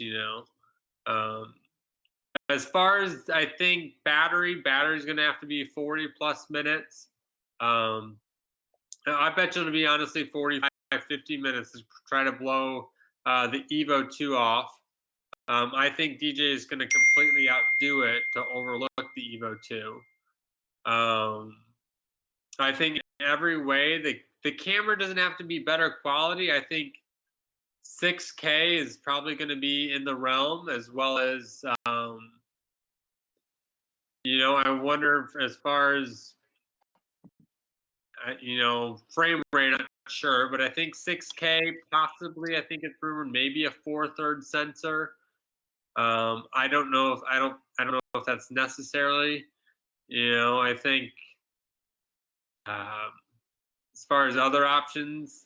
As far as I think battery's going to have to be 40 plus minutes. I bet you it'll be honestly 45, 50 minutes to try to blow the Evo 2 off. I think DJ is going to completely outdo it to overlook the Evo 2. I think in every way, the camera doesn't have to be better quality. I think 6K is probably going to be in the realm, as well as, I wonder if, as far as, frame rate, I'm not sure, but I think 6K possibly. I think it's rumored maybe a 4/3 sensor. I don't know if I don't know if that's necessarily. I think as far as other options,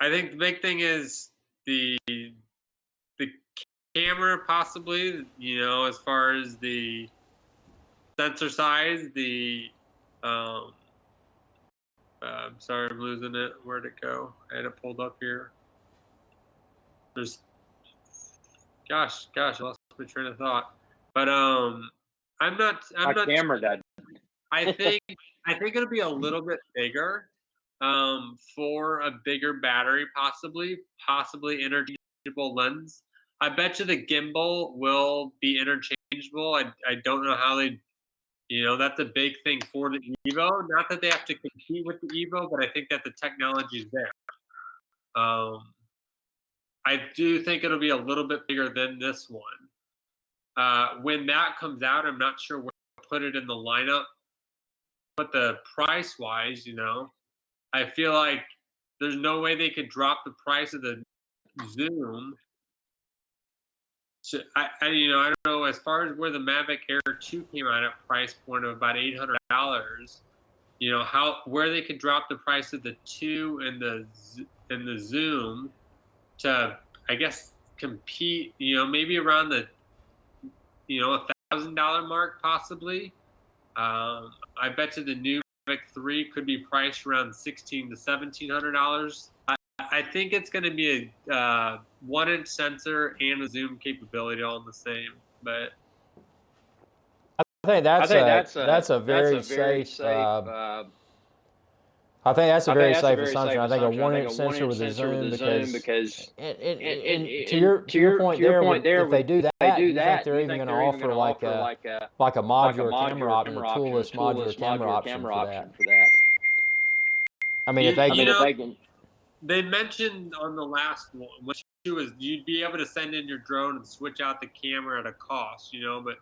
I think the big thing is the camera possibly. As far as the sensor size, I'm sorry, I'm losing it. Where'd it go? I had it pulled up here. Gosh, I lost my train of thought. But I'm not. Camera died. I think it'll be a little bit bigger, for a bigger battery, possibly interchangeable lens. I bet you the gimbal will be interchangeable. I don't know how they. That's a big thing for the Evo. Not that they have to compete with the Evo, but I think that the technology is there. I do think it'll be a little bit bigger than this one. When that comes out, I'm not sure where to put it in the lineup. But the price-wise, I feel like there's no way they could drop the price of the Zoom. So I don't know, as far as where the Mavic Air 2 came out at price point of about $800, where they could drop the price of the 2 and the Zoom to, I guess, compete, maybe around the $1,000 mark possibly. I bet you the new Mavic 3 could be priced around $1,600 to $1,700. I think it's going to be a 1-inch sensor and a zoom capability all in the same. But I think that's a very safe. I think that's a very safe assumption. I think a 1-inch sensor with a zoom, because to your point there, if they do that, you think they're even going to offer like a modular camera option, a toolless modular camera option for that. I mean, if they can. They mentioned on the last one, which was you'd be able to send in your drone and switch out the camera at a cost, but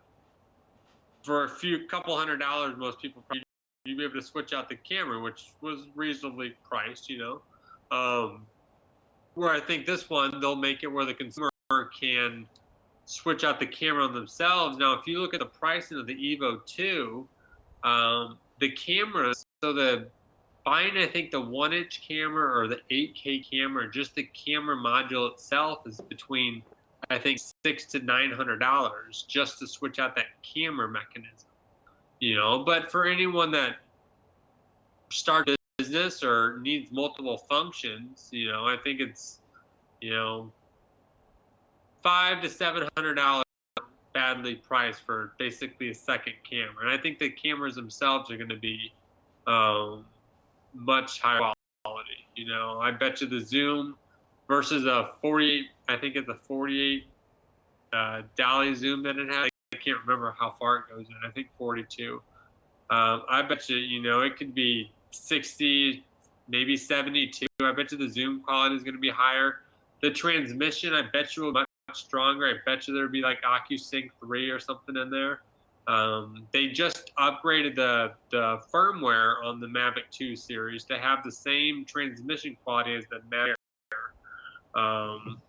for a couple $100, most people probably you'd be able to switch out the camera, which was reasonably priced, where I think this one, they'll make it where the consumer can switch out the camera on themselves. Now, if you look at the pricing of the Evo 2, the cameras, so buying, I think, the 1-inch camera or the 8K camera, just the camera module itself is between, I think, $600 to $900 just to switch out that camera mechanism. But for anyone that starts a business or needs multiple functions, I think it's, $500 to $700 badly priced for basically a second camera. And I think the cameras themselves are going to be much higher quality. I bet you the zoom versus a 48, I think it's a 48 dolly zoom that it has. I can't remember how far it goes in. I think 42. I bet you, it could be 60, maybe 72. I bet you the zoom quality is going to be higher. The transmission, I bet you will be much stronger. I bet you there'd be like OcuSync 3 or something in there. They just upgraded the firmware on the Mavic 2 series to have the same transmission quality as the Mavic Air,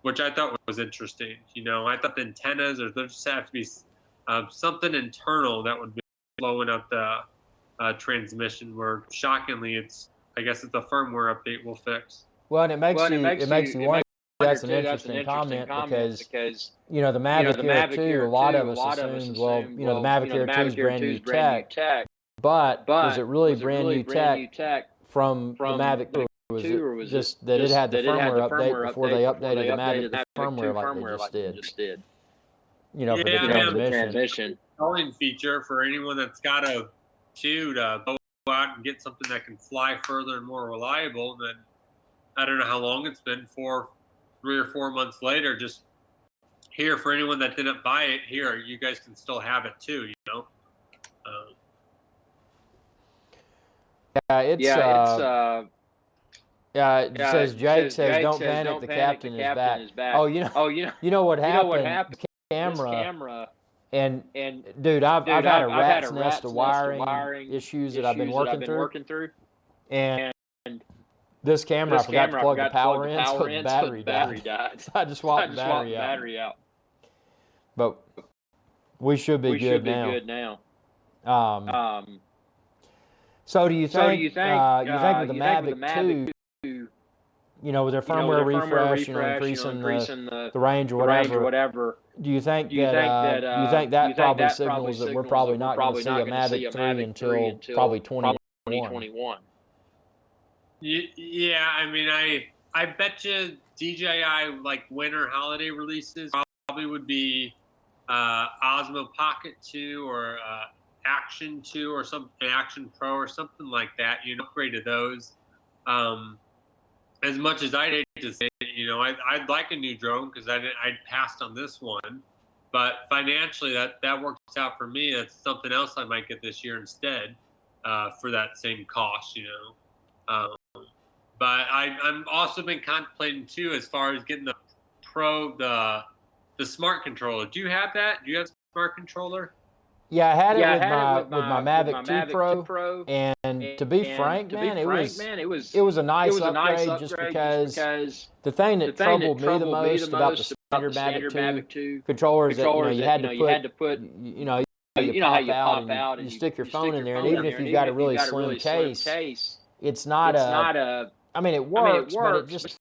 which I thought was interesting. I thought the antennas, or there just have to be something internal that would be blowing up the transmission, where shockingly I guess it's a firmware update will fix. Well, and it makes you wonder. That's an interesting comment because the Mavic Air 2, a lot of us assume, well, the Mavic Air 2 is brand new tech, but is it really brand new tech from the Mavic 2? was 2, it or was just it that just it had the that it had firmware the update firmware before they update updated the Mavic 2 firmware like firmware like they they just just did? did? You know, for the Yeah, I mean, The transmission. transmission. Calling feature for anyone that's got a 2 to go out and get something that can fly further and more reliable. And then I don't know how long it's been, 3 or 4 months later, just here for anyone that didn't buy it, here you guys can still have it too. You know. Yeah, it's yeah, it says Jake says don't panic, the captain is back. Oh, you know what happened? The camera. And dude, I've had a rat's nest of wiring issues that I've been working through. And this camera, I forgot to plug the power in, so the battery died. So I just swapped the battery out. But we should be good now. So do you think with the Mavic 2, you know, with their firmware refresh, you know, increasing the range or whatever, do you think that probably signals that we're probably not going to see a Mavic 3 until probably 2021? Yeah, I mean, I bet you DJI like winter holiday releases probably would be Osmo Pocket 2 or Action 2 or something, Action Pro or something like that. You know, upgrade to those. As much as I'd hate to say it, you know, I'd like a new drone because I'd passed on this one, but financially that works out for me. That's something else I might get this year instead for that same cost, you know. But I'm also been contemplating too, as far as getting the smart controller. Do you have that? Do you have a smart controller? Yeah, I had it with my Mavic 2 Pro, and to be frank, man, it was a nice upgrade just because the thing that troubled me the most about the standard Mavic 2 controller is that you had to put you know you pop out and you stick your phone in there, and even if you've got a really slim case, it's not a. I mean, it works, but it just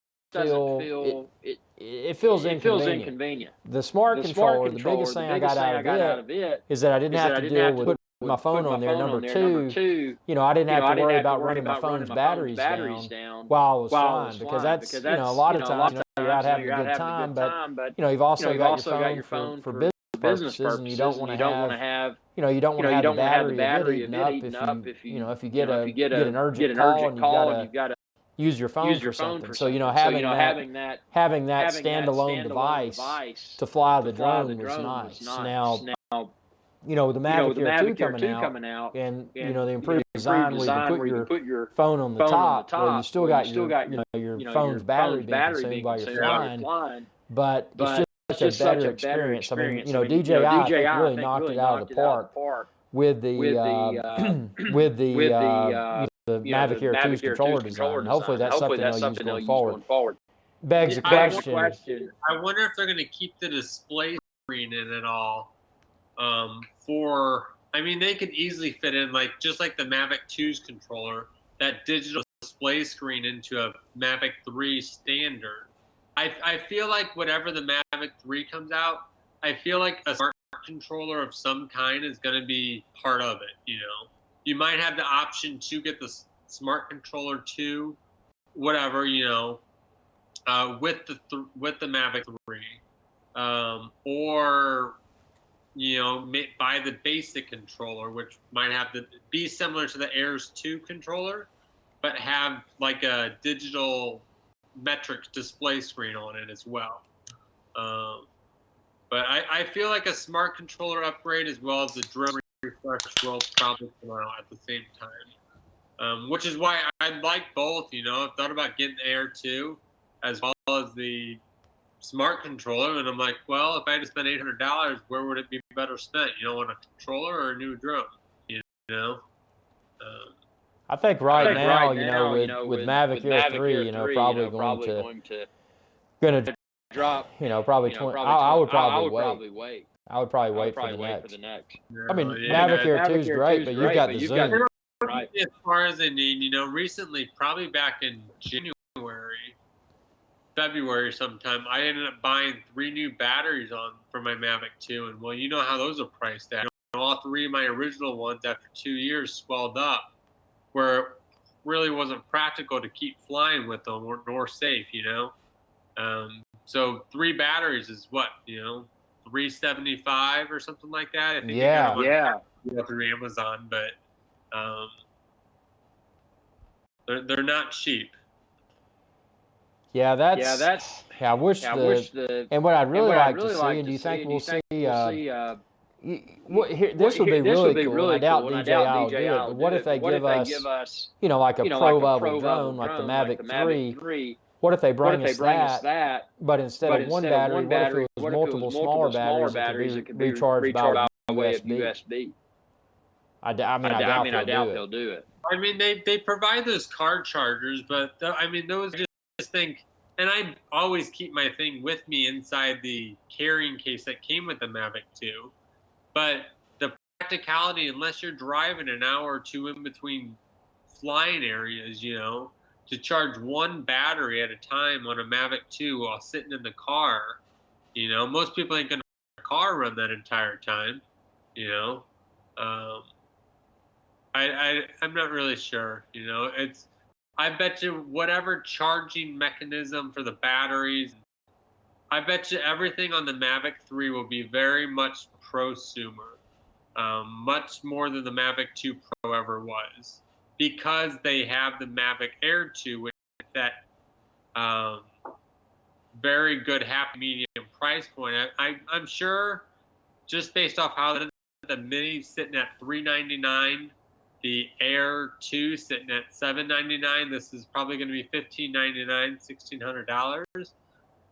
it feels inconvenient. The smart controller, the biggest thing I got out of it is that I didn't have to deal with putting my phone on there. Number two, you know, I didn't have to worry about running my phone's batteries down while I was flying, because that's, you know, a lot of times you're out having a good time, but you know, you've also got your phone for business purposes, and you don't want to have you don't want to have the battery of it eaten up if you get an urgent call and you've got to use your phone for something. So, you know, having that standalone device to fly the drone was nice. Now, you know, with the Mavic Air 2 coming out, and you know, the improved design where you can put your phone on the top, where you still got your phone's battery being consumed while you're flying, but it's just such a better experience. I mean, you know, DJI I think really knocked it out of the park with the Mavic Air 2's controller design. Hopefully that's something they'll use going forward. Begs the question. I wonder if they're going to keep the display screen in at all. I mean, they could easily fit in, like, just like the Mavic 2's controller, that digital display screen into a Mavic 3 standard. I feel like whatever the Mavic 3 comes out, I feel like a smart controller of some kind is going to be part of it, you know. You might have the option to get the smart controller too, whatever, you know, with the Mavic 3, or you know, buy the basic controller, which might have to be similar to the Airs 2 controller, but have like a digital metric display screen on it as well. But I feel like a smart controller upgrade as well as the drone refresh will probably come out at the same time, which is why I like both. You know, I've thought about getting the Air 2 as well as the smart controller, and I'm like, well, if I had to spend $800, where would it be better spent? You know, on a controller or a new drone? You know. I think right now, with Mavic Air 3, you know, probably going to drop. You know, probably 20. I would probably wait. I would probably wait for the next. I mean, Mavic Air 2 is great, but you've got the Zoom. Right. As far as they need, you know, recently, probably back in February sometime, I ended up buying 3 new batteries for my Mavic 2, and well, you know how those are priced at. All 3 of my original ones after 2 years swelled up, where really wasn't practical to keep flying with them nor safe, you know. So 3 batteries is what, you know, $375 or something like that. I think they got them through Amazon, but they're not cheap. Yeah, that's. I wish the. And what I'd really like to see, and do you think we'll see? This would be really cool. And I doubt DJI will do it. But what if they give us, you know, like a pro level drone, like the Mavic 3? What if they bring us that? But instead of one battery, what if it was multiple smaller batteries that could be recharged by USB? I doubt they'll do it. I mean, they provide those car chargers, but I mean, those just think, and I always keep my thing with me inside the carrying case that came with the Mavic 2. But the practicality, unless you're driving an hour or two in between flying areas, you know, to charge one battery at a time on a Mavic 2 while sitting in the car, you know, most people ain't gonna let their car run that entire time, you know. I'm not really sure, you know. I bet you whatever charging mechanism for the batteries, I bet you everything on the Mavic 3 will be very much prosumer, much more than the Mavic 2 Pro ever was, because they have the Mavic Air 2 with that very good happy medium price point. I'm sure, just based off how the Mini's sitting at $399, the Air 2 sitting at $799. This is probably going to be $1,599, $1,600,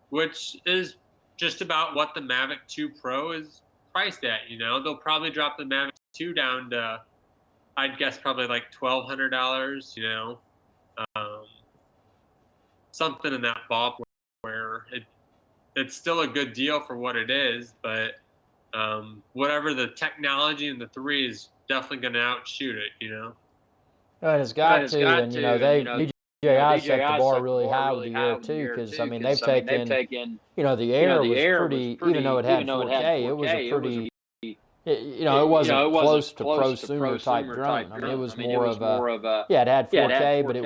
which is just about what the Mavic 2 Pro is priced at. You know, they'll probably drop the Mavic 2 down to, I'd guess, probably like $1,200. You know, something in that ballpark, where it's still a good deal for what it is, but whatever the technology in the 3 is definitely going to outshoot it, you know. It has got to, and you know DJI set the bar really high with the Air too, because I mean they've taken, you know, the Air was pretty, even though it had 4K, it was a pretty, you know, it wasn't close to prosumer type drone. I mean, it was more of a, yeah, it had 4K, but it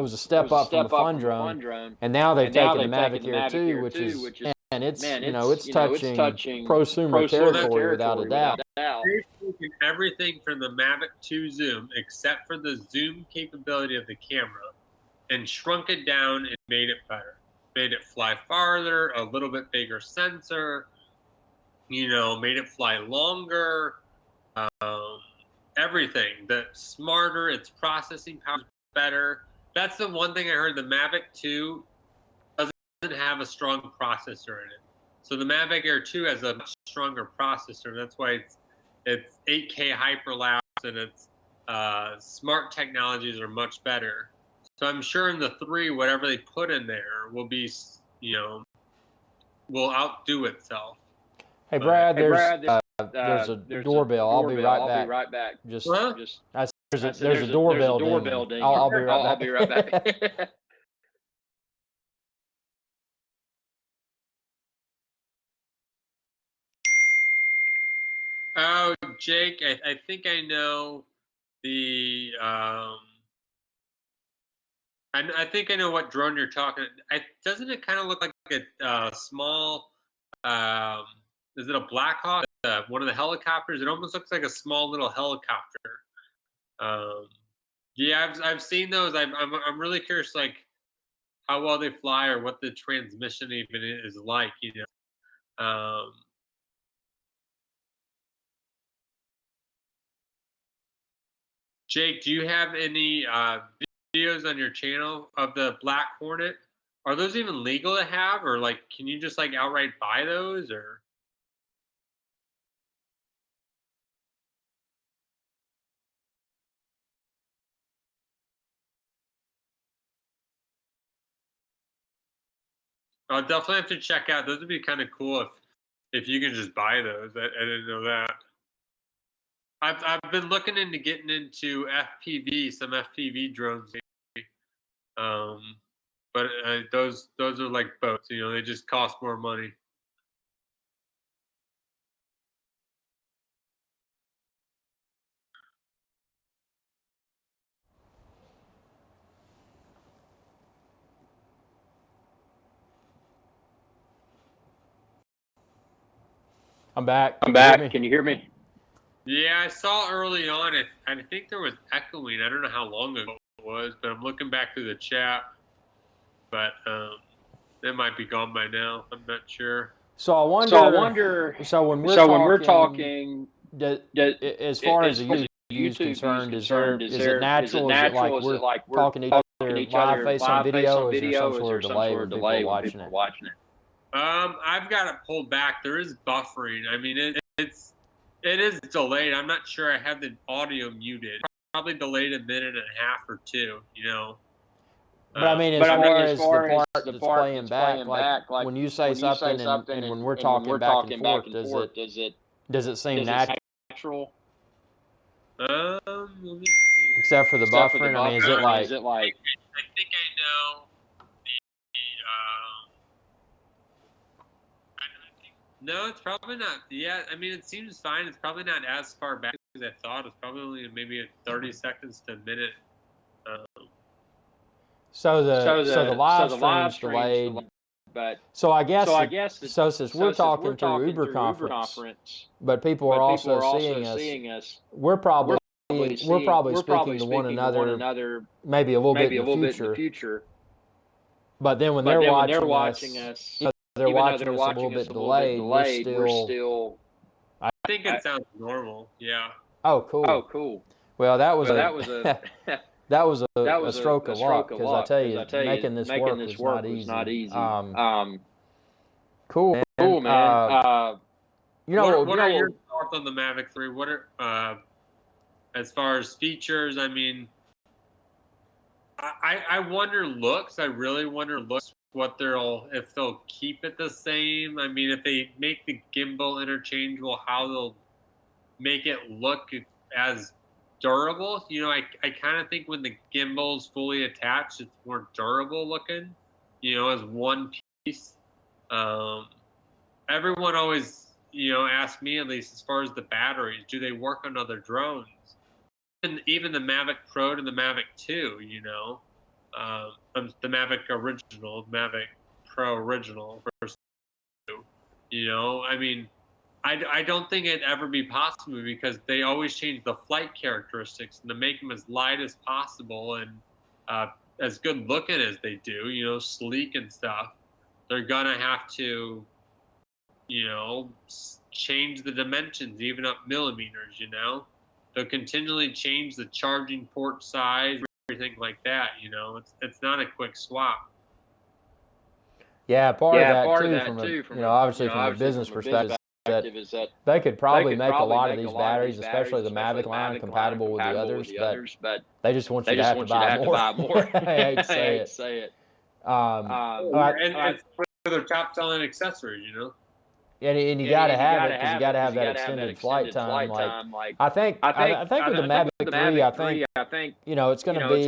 was a step up from a fun drone. And now they've taken the Mavic Air 2, which is, and it's, you know, it's touching prosumer territory without a doubt. They've taken everything from the Mavic 2 zoom, except for the zoom capability of the camera, and shrunk it down and made it better. Made it fly farther, a little bit bigger sensor, you know, made it fly longer, everything. That's smarter, its processing power is better. That's the one thing I heard. The Mavic 2 doesn't have a strong processor in it. So the Mavic Air 2 has a much stronger processor. That's why it's 8K hyperlapse, and its smart technologies are much better. So I'm sure in the 3, whatever they put in there will be, you know, will outdo itself. Hey Brad, there's a doorbell. I'll be right back. Just there's a doorbell ding. I'll be right back. Oh, Jake, I think I know the I think I know what drone you're talking. Doesn't it kind of look like a small? Is it a Black Hawk? One of the helicopters. It almost looks like a small little helicopter. Yeah, I've seen those. I'm really curious, like how well they fly or what the transmission even is like. You know. Jake, do you have any videos on your channel of the Black Hornet? Are those even legal to have, or like, can you just like outright buy those, or? I'll definitely have to check out. Those would be kind of cool if you can just buy those. I didn't know that. I've been looking into getting into FPV, some FPV drones. But those are like boats. You know, they just cost more money. I'm back. I'm back. Can you hear me? Yeah, I saw early on it. I think there was echoing. I don't know how long ago it was, but I'm looking back through the chat. But it might be gone by now. I'm not sure. So I wonder. So when we're talking, as far as the YouTube is concerned, is it natural? Is it like we're talking to each other live face on video? Or is there some sort of delay when people are watching it? I've got it pulled back. There is buffering. I mean, it is delayed. I'm not sure I have the audio muted. Probably delayed a minute and a half or two. You know. But I mean, as far as the part that's playing back, like when you say something and when we're talking back and forth, does it seem natural? Let me see. Except for the buffering. I mean, is it like? I think I know. No, it's probably not. Yeah, I mean, it seems fine. It's probably not as far back as I thought. It's probably only maybe 30 seconds to a minute. So the live stream's delayed. But so I guess since we're talking through Uber conference, but people are also seeing us, we're probably speaking to one another maybe a little bit in the future. But then when they're watching us, they're watching us a little bit delayed. We're still. I think it sounds normal. Yeah. Oh, cool. Well, that was a stroke of luck, because I tell you, making this work was not easy. Cool, man. What are your thoughts on the Mavic 3? What are as far as features? I mean, I wonder looks. I really wonder looks. If they'll keep it the same. I mean, if they make the gimbal interchangeable, how they'll make it look as durable. You know, I kind of think when the gimbal's fully attached, it's more durable looking, you know, as one piece. Everyone always, asks me, at least as far as the batteries, do they work on other drones? And even the Mavic Pro to the Mavic 2, the Mavic original, Mavic Pro original versus 2, I mean, I don't think it'd ever be possible, because they always change the flight characteristics and to make them as light as possible and as good looking as they do, sleek and stuff. They're gonna have to, change the dimensions, even up millimeters. They'll continually change the charging port size, everything like that. It's not a quick swap. Yeah, part of that too, from obviously from a business perspective, is that they could probably make a lot of these batteries, especially the Mavic line, compatible with the others, but they just want you to have to buy more. I hate to say it. And it's their top selling accessories, And you got to have it, because you got to have that extended flight time. Like I think with the Mavic 3, I think it's going to be.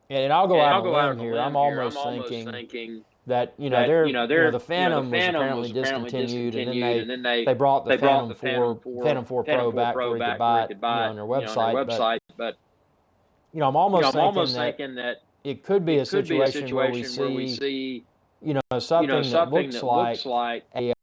And I'll go out on a limb here. I'm almost thinking that the Phantom was apparently discontinued, and then they brought the Phantom 4 Pro back where you could buy it on their website. But I'm almost thinking that it could be a situation where we see something that looks like a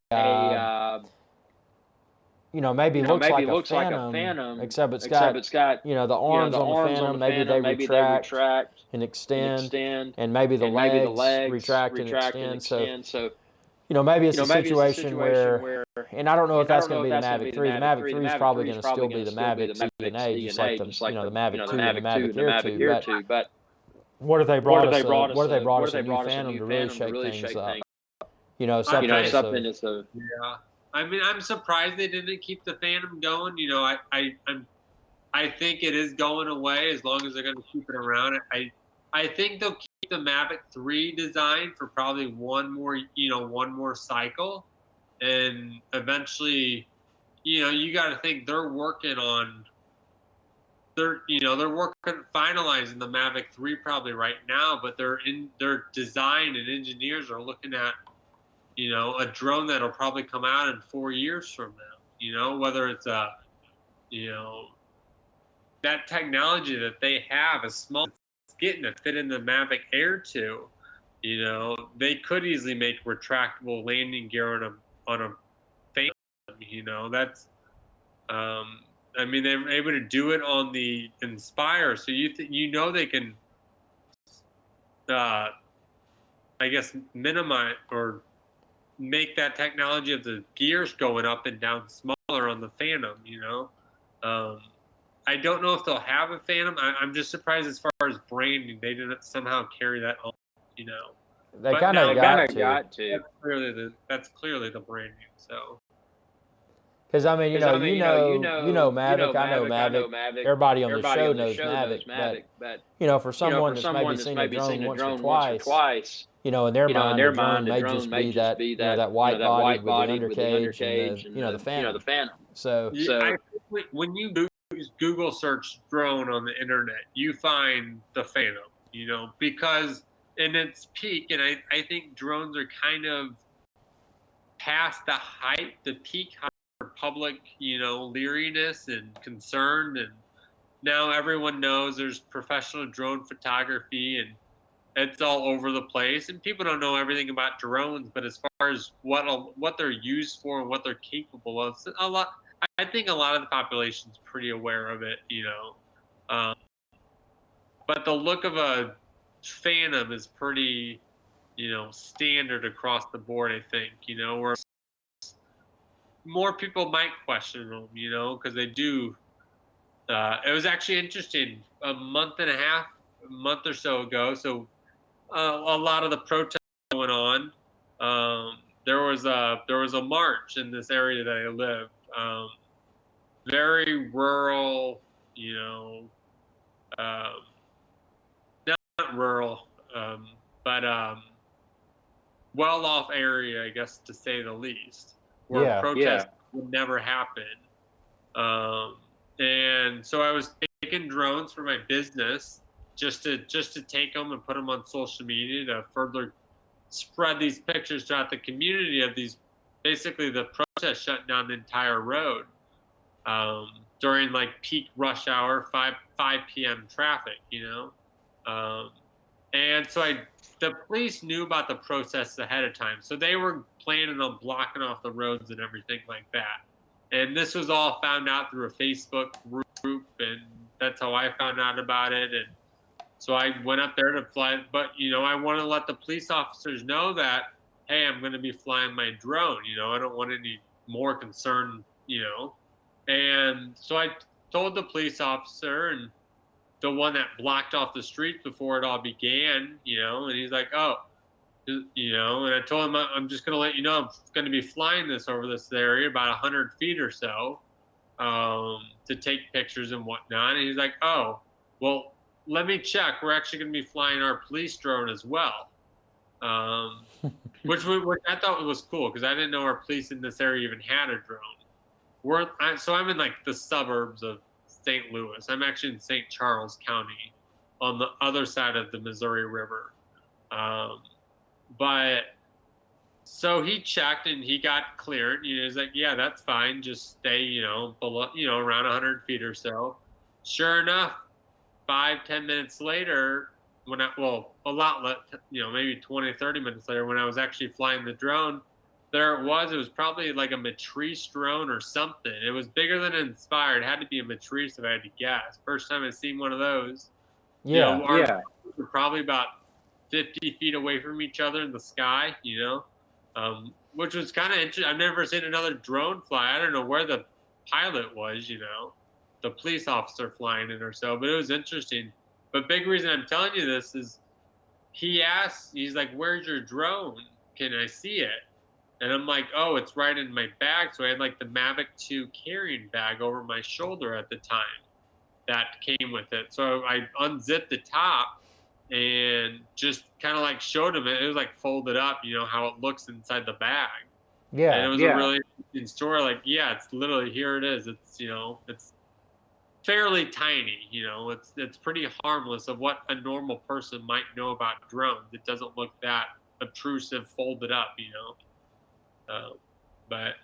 maybe looks like a Phantom, except it's got the arms on the Phantom. Maybe they retract and extend, and maybe the legs retract and extend. So maybe it's a situation where, and I don't know if that's going to be the Mavic 3. The Mavic 3 is probably going to still be the Mavic CNA, just like the Mavic 2 and the Mavic Air 2. But what if they brought us a new Phantom to really shake things up? Something is a. Yeah. I mean, I'm surprised they didn't keep the Phantom going. I think it is going away as long as they're going to keep it around. I think they'll keep the Mavic 3 design for probably one more cycle, and eventually, you got to think they're working finalizing the Mavic 3 probably right now, but their design and engineers are looking at a drone that'll probably come out in 4 years from now, whether it's that technology that they have is small, it's getting to fit in the Mavic Air 2, they could easily make retractable landing gear on a That's, I mean, they were able to do it on the Inspire, so they can, I guess, minimize or make that technology of the gears going up and down smaller on the Phantom. I don't know if they'll have a Phantom. I'm just surprised as far as branding, they didn't somehow carry that on. They But kind now- of got to. That's clearly the branding. So. Because I mean, you know Mavic. I know Mavic. Everybody on the show knows Mavic, but for someone that's maybe seen a drone once or twice, in their mind, the drone may just be that white body with the undercage and the Phantom. So when you Google search drone on the internet, you find the Phantom. Because in its peak, and I think drones are kind of past the hype, the peak hype for public, leeriness and concern, and now everyone knows there's professional drone photography and it's all over the place, and people don't know everything about drones, but as far as what they're used for and what they're capable of, I think a lot of the population's pretty aware of it, but the look of a Phantom is pretty, standard across the board, I think, where more people might question them, because they do. It was actually interesting. A month or so ago, so a lot of the protests going on. There was a march in this area that I live. Very rural, not rural, but well-off area, I guess, to say the least, where protests would never happen. And so I was taking drones for my business just to take them and put them on social media to further spread these pictures throughout the community of these, basically the protests shutting down the entire road during like peak rush hour, 5 p.m. traffic, and so the police knew about the protests ahead of time, so they were planning on blocking off the roads and everything like that. And this was all found out through a Facebook group, and that's how I found out about it. And so I went up there to fly, but I want to let the police officers know that, hey, I'm going to be flying my drone. I don't want any more concern. And so I told the police officer, and the one that blocked off the streets before it all began, and he's like, oh, and I told him, I'm just going to let you know I'm going to be flying this over this area about 100 feet or so to take pictures and whatnot. And he's like, oh, well, let me check. We're actually going to be flying our police drone as well, which I thought was cool because I didn't know our police in this area even had a drone. So I'm in like the suburbs of St. Louis. I'm actually in St. Charles County on the other side of the Missouri River. But so he checked and he got cleared. He's like, yeah, that's fine. Just stay, below, around 100 feet or so. Sure enough, 5-10 minutes later, a lot less, maybe 20, 30 minutes later, when I was actually flying the drone, there it was probably like a Matrice drone or something. It was bigger than an Inspire. It had to be a Matrice if I had to guess. First time I'd seen one of those. Our were probably about 50 feet away from each other in the sky, which was kind of interesting. I've never seen another drone fly. I don't know where the pilot was, the police officer flying it or so, but it was interesting. But big reason I'm telling you this is he's like, where's your drone? Can I see it? And I'm like, oh, it's right in my bag. So I had like the Mavic 2 carrying bag over my shoulder at the time that came with it. So I unzipped the top and just kind of like showed him it. It was like folded up, how it looks inside the bag. Yeah. And it was a really interesting story. Like, it's literally, here it is. It's, it's fairly tiny, it's pretty harmless of what a normal person might know about drones. It doesn't look that obtrusive, folded up, but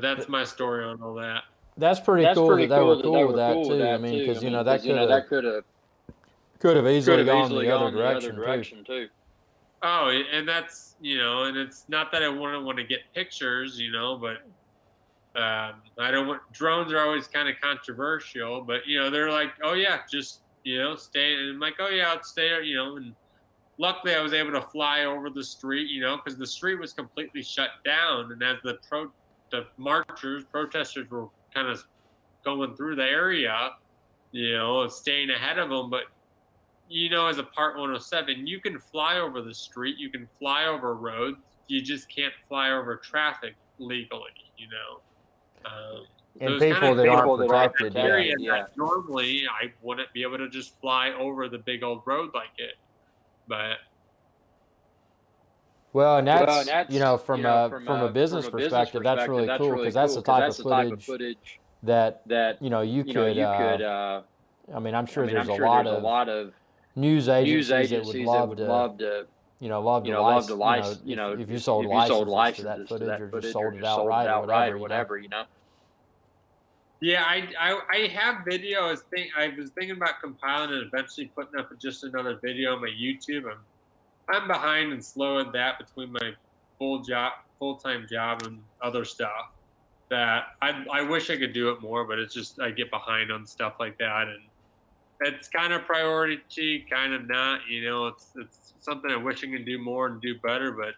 that's my story on all that. That's pretty cool that they were cool with that too. I mean, because that could have easily gone the other direction too. Oh, and that's, and it's not that I wouldn't want to get pictures, but I don't want, drones are always kind of controversial, but they're like, oh yeah, just stay, and I'm like, oh yeah, I'll stay, and luckily I was able to fly over the street, because the street was completely shut down, and as the protesters were kind of going through the area, staying ahead of them, but as a Part 107, you can fly over the street, you can fly over roads, you just can't fly over traffic legally, And people that aren't protected, that normally I wouldn't be able to just fly over the big old road like it. But well, and that's from a business perspective, that's really cool, because that's the type of footage that you could. I mean, I'm sure there's a lot of news agencies that would love to license, if you sold licenses to that footage, or just sold it outright or whatever, Yeah, I have video. I was thinking about compiling and eventually putting up just another video on my YouTube. I'm behind and slow at that between my full-time job and other stuff. That I wish I could do it more, but it's just I get behind on stuff like that, and it's kind of priority, kind of not. It's something I wish I could do more and do better, but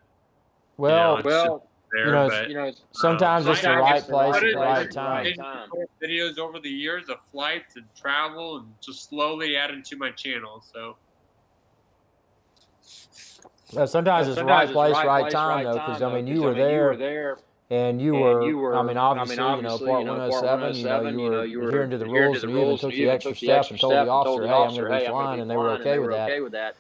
sometimes it's the right place at the right time. Videos over the years of flights and travel, and just slowly adding to my channel. So sometimes it's right place, right time, though, because I mean, you were there. And you were, I mean, obviously, Part 107, you were adhering to the rules, and you even took the extra step and told the officer, hey, I'm going to be flying, and they were okay with that.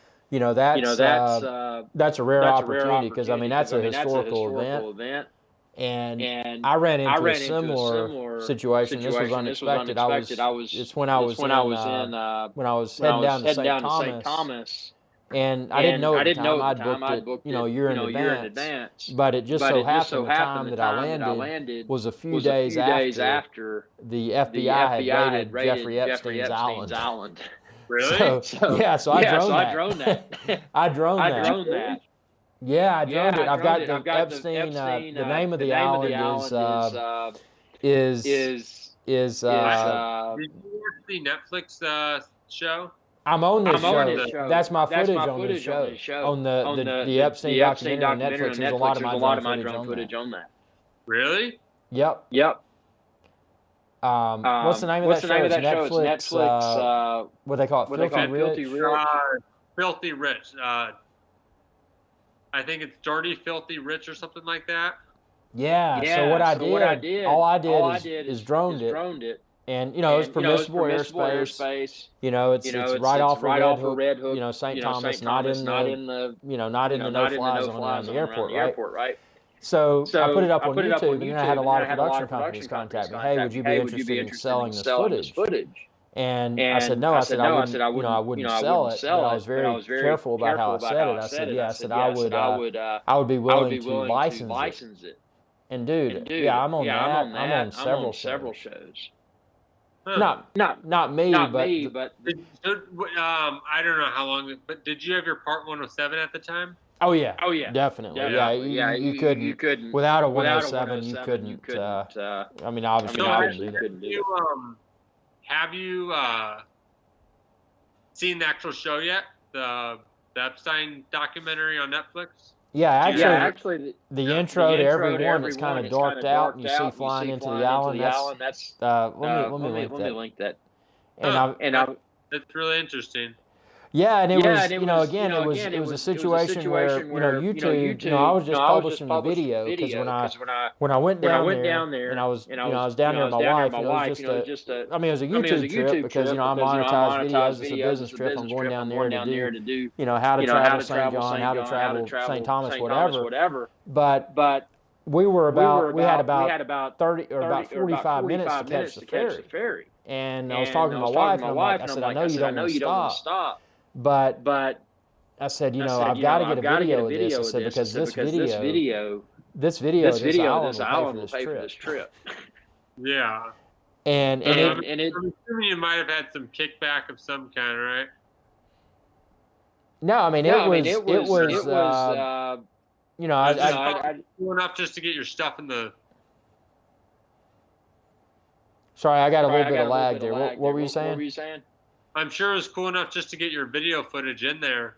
That's a rare opportunity, because, I mean, that's a historical event. And I ran into a similar situation. This was unexpected. It's when I was heading down to St. Thomas. And I didn't know at the time. I'd booked it, a year in advance. But it just so happened the time that I landed was a few days after the FBI had raided Jeffrey Epstein's island. Really? So I droned that. I droned that. Yeah, I droned it. I've got the Epstein. The name of the island is. Did you watch the Netflix show? I'm on this show. That's my footage on this show. On the Epstein documentary on Netflix. There's a lot of my drone footage on that. Really? Yep. What's the name of that show? It's Netflix. What they call it? Filthy Rich. Filthy Rich. I think it's Dirty Filthy Rich or something like that. Yeah. So what I did is droned it. And it's permissible airspace. It's right off of Red Hook. St. Thomas, not in the no-fly zone around the airport, right? So I put it up on YouTube, and then I had a lot of production companies contact me. Hey, would you be interested in selling this footage? And I said no. I said I wouldn't sell it. But I was very careful about how I said it. I said yeah. I said I would be willing to license it. And dude, I'm on that. I'm on several shows. Huh. Not me, but I don't know how long, but did you have your Part 107 at the time? Oh yeah, definitely. Yeah, you couldn't without a 107. You couldn't. I mean, obviously, you couldn't do that. Have you seen the actual show yet? The Epstein documentary on Netflix? Yeah, actually, the intro to every one that's kind of darked out, and you see flying into the island. That's let me link that. That's really interesting. Yeah, and it was again, it was a situation where YouTube, I was just publishing the video, because when I went down there and I was down there with my wife, it was just a it was a YouTube trip, because I monetize videos. It's a business trip. I'm going down there to do how to travel St. John, how to travel St. Thomas, whatever. But we had about 30 or about 45 minutes to catch the ferry. And I was talking to my wife, and I'm like, I said, I know you don't want to stop. But I said, I've got to get a video of this. I said, because this video, this island will pay for this trip. Yeah. And I'm assuming you might have had some kickback of some kind, right? No, I mean, it was you know, I cool enough just to get your stuff in the. Sorry, I got a little bit of lag there. What were you saying? I'm sure it was cool enough just to get your video footage in there.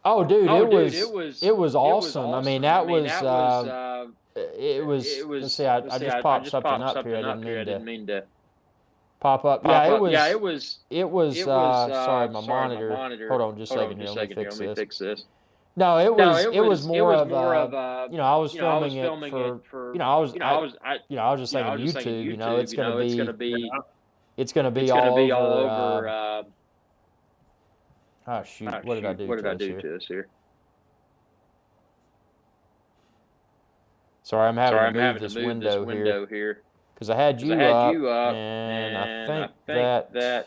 Oh, dude, it was awesome. I mean, that was it was. Let's see, I just popped something up here. I didn't mean to pop up. Yeah, it was. Sorry, my monitor. Hold on, just a second here. Let me fix this. No, it was more of you know, I was filming it for you know, I was just thinking YouTube. You know, it's gonna be all over. Oh shoot! What did I do to us here? Sorry, I'm having to move this window here because I had you up, and I think that.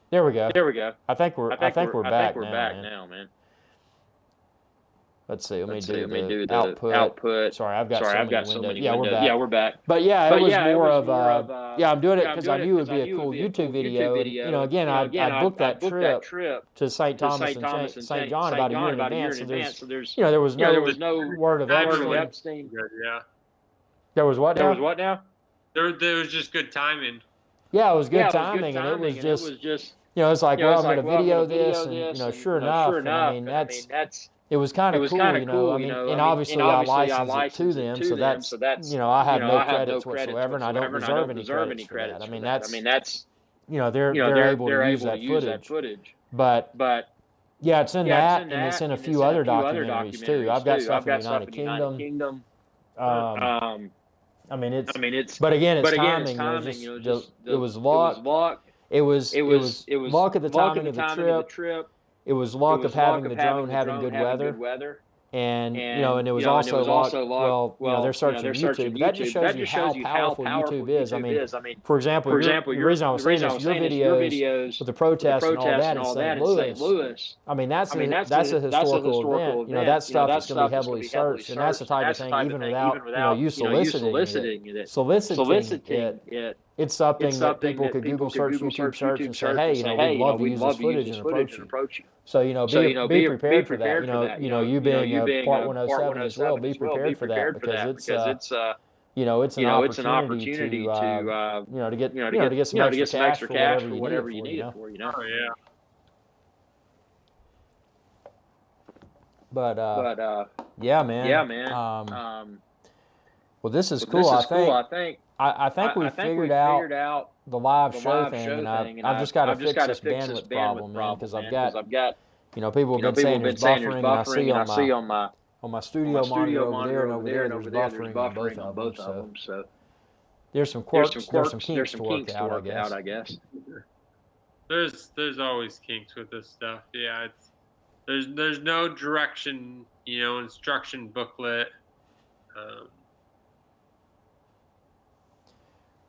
There we go. I think we're back now, man. Let's see. Let me do the output. Sorry, I've got so many windows. Yeah, we're back. But yeah, it was more of I'm doing it because I knew it would be a cool YouTube video. And, you know, again, I booked that trip to St. Thomas and St. John about a year in advance. So there's you know, there was no word of Epstein. Yeah. There was what? There was just good timing. Yeah, it was good timing, and it was just you know, it's like, well, I'm going to video this, and you know, sure enough, I mean, it was kind of cool, you know. I mean, and obviously I licensed it to them, so that's you know, I have no credits whatsoever, and I don't deserve any credits for that. I mean, that's you know, they're able to use that footage, but yeah, it's in that, and it's in a few other documentaries too. I've got stuff in the United Kingdom. I mean, it's but again, it's timing. You know, it was luck. It was luck at the timing of the trip. It was luck of having the drone having good weather. And you know, and it was also luck. Well, you know, they're searching YouTube. But that just shows you how powerful YouTube is. I mean, for example, the reason I was saying this, your videos with the protests and all that in St. Louis. I mean, that's a historical event. You know, that stuff is going to be heavily searched, and that's the type of thing. Even without you know, you soliciting it, it's something that people could Google search, YouTube search, and say, hey, you know, we'd love to use this footage and approach you. So, you know, be prepared for that. You know, you being Part 107 as well, be prepared for that because it's you know, it's an opportunity to you know, to get some extra cash for whatever you need it for, you know. Oh yeah. But yeah, man. Well, this is cool. I think we figured out the live show thing, and I've just got to fix this bandwidth problem, man, because I've got you know, people have been saying there's buffering, and I see on my studio monitor over there, and over there there's buffering on both of them. So there's some quirks, there's some kinks to work out, I guess. There's always kinks with this stuff. Yeah, there's no direction, you know, instruction booklet.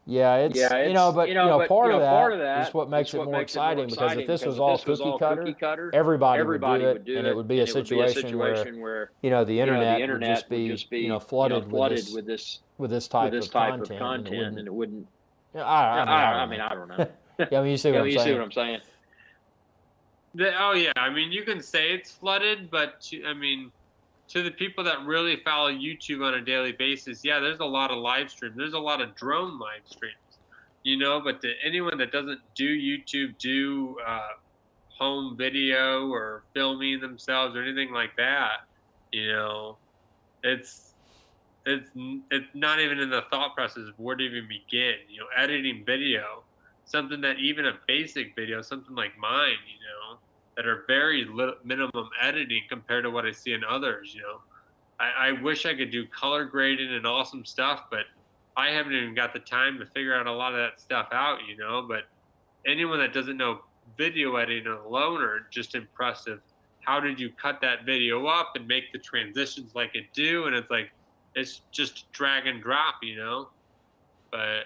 Yeah, it's you know, but part of that is what makes it more exciting, because if this was all cookie cutter, everybody would do it, and it would be a situation where you know, the internet would just be you know, flooded with this type of content, and it wouldn't. I mean, I don't know. Yeah, I mean, you see what I'm saying. Oh yeah, I mean, you can say it's flooded, but I mean, to the people that really follow YouTube on a daily basis, yeah, there's a lot of live streams. There's a lot of drone live streams, you know, but to anyone that doesn't do YouTube, do home video or filming themselves or anything like that, you know, it's not even in the thought process of where to even begin. You know, editing video, something that even a basic video, something like mine, you know, that are very minimum editing compared to what I see in others, you know. I wish I could do color grading and awesome stuff, but I haven't even got the time to figure out a lot of that stuff out, you know. But anyone that doesn't know video editing alone are just impressive. How did you cut that video up and make the transitions like it do? And it's like, it's just drag and drop, you know. But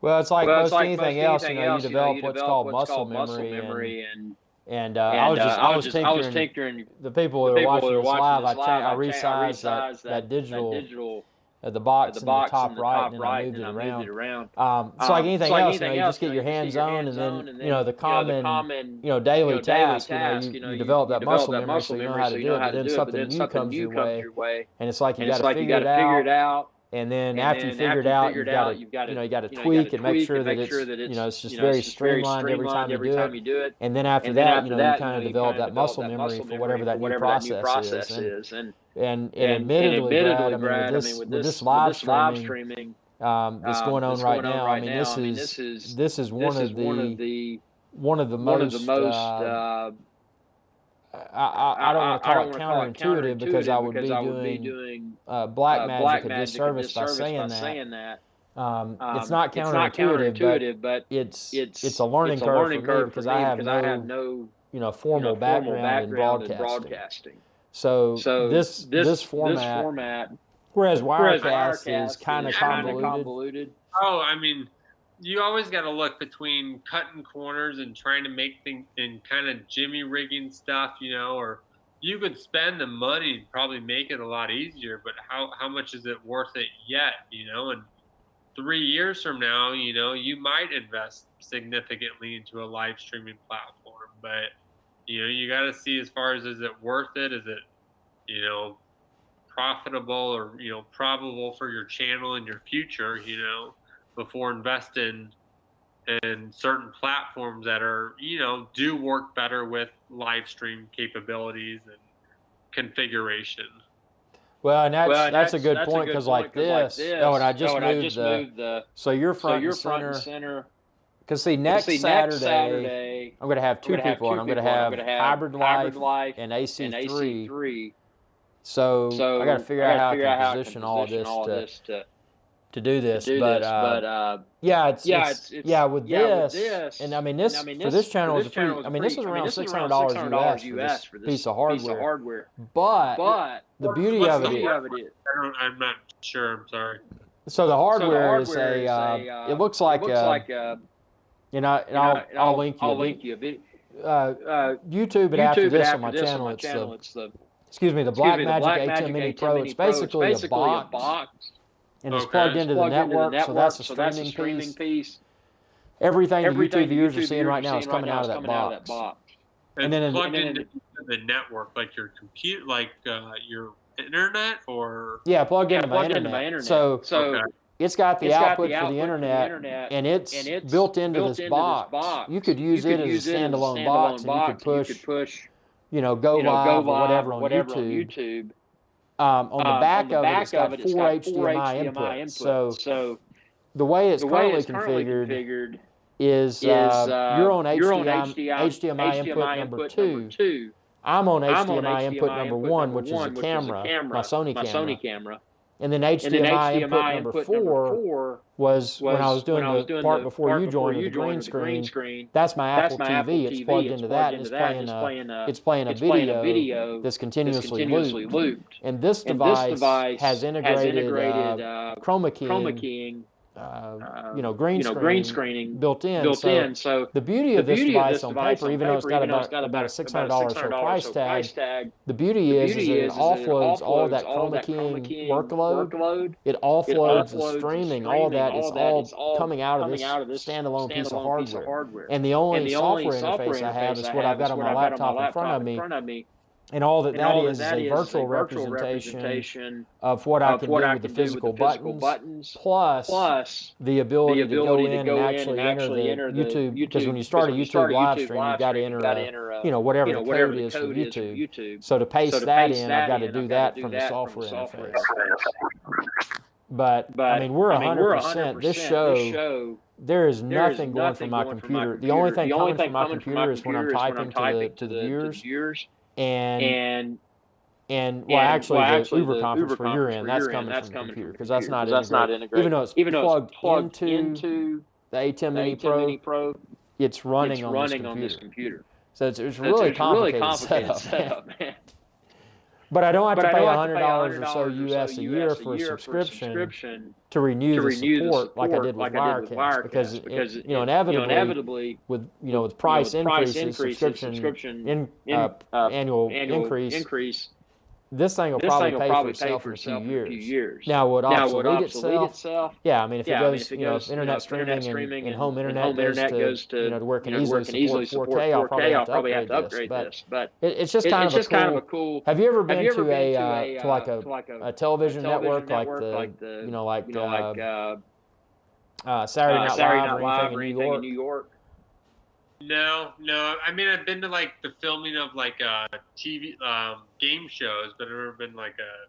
well, it's like most anything else, you know, you develop what's called muscle memory, and I was tinkering. The people that are watching this live, I resized that digital the box in the top right, and then I moved it around. So like anything else, you just get your hands on, and then the common daily task, you develop that muscle memory, so you know how to do it. But then something new comes your way, and it's like you got to figure it out. And then after you figure it out, you got to tweak and make sure that it's just very streamlined every time you do it. And then after that, you kind of develop that muscle memory for whatever that new process is. And admittedly, Brad, with this live streaming that's going on right now, this is one of the most I don't want to call it counterintuitive because I would be doing black magic a disservice by saying that. It's not counterintuitive, but it's a learning curve for me because I have no formal background in broadcasting. So this format, whereas Wirecast is kind of convoluted. Oh, you always got to look between cutting corners and trying to make things and kind of jimmy rigging stuff, or you could spend the money and probably make it a lot easier, but how much is it worth it yet, and 3 years from now, you might invest significantly into a live streaming platform, but you got to see as far as, is it worth it? Is it, profitable or, probable for your channel and your future, before investing in certain platforms that are, do work better with live stream capabilities and configuration. Well, and that's a good point because like this. Oh, and I just moved the. So you're front and center. Because see, next Saturday, I'm going to have two people on. I'm going to have Hybrid Life and AC3. So I got to figure out how I can position all this to do this, but with this, and this for this channel is this is around $600 US for this piece of hardware. But the beauty of it is, I'm not sure. I'm sorry. So the hardware is it looks like I'll link you a bit. YouTube it after this on my channel. It's the Blackmagic ATEM Mini Pro. It's basically a box. And it's plugged into the network, so that's the streaming piece. Everything the YouTube viewers are seeing right now is coming out of that box. And then plugged into the network, like your computer, like your internet, or plugged into my internet. So it's got the output for the internet, and it's built into this box. You could use it as a standalone box, and you could push, go live or whatever on YouTube. On the back of it, it's got 4 HDMI inputs. So the way it's currently configured is you're on HDMI input number 2. I'm on HDMI input number 1, which is a camera, my Sony camera. And then HDMI input number 4 was when I was doing the part before you joined with the green screen. That's my Apple TV. It's plugged into that, and it's playing a video that's continuously looped. And this device has integrated chroma keying, green screening built in. So the beauty of this device on paper, even though it's got about a $600 or so price tag, the beauty is that it offloads all of that chroma keying workload. It offloads the streaming, all of that. It's all coming out of this standalone piece of hardware. And the only software interface I have is what I've got on my laptop in front of me. And all that is a virtual representation of what I can do with the physical buttons, plus the ability to go in and actually enter the YouTube. Because when you start a YouTube live stream, you've got to enter whatever the code is for YouTube. So to paste that in, I've got to do that from the software interface. But we're 100%. This show, there is nothing going from my computer. The only thing coming from my computer is when I'm typing to the viewers. And actually the Uber conference where you're in, that's coming from the computer because that's not integrated. Even though it's plugged into the ATEM Mini Pro, it's running on this computer. So it's really complicated setup, man. But I don't have to pay $100 or so US a year for a subscription to renew the support like I did with Wirecast because inevitably with price increases, subscription annual increase, this thing will probably pay for itself in a few years. Now, would obsolete itself? Yeah, I mean, if it goes, if internet streaming and home internet goes to, to where it can easily support 4K, I'll probably have to upgrade this. But it's just kind of a cool. Have you ever been to a television network like Saturday Night Live or anything in New York? No. I mean, I've been to like the filming of like TV game shows, but I've never been like a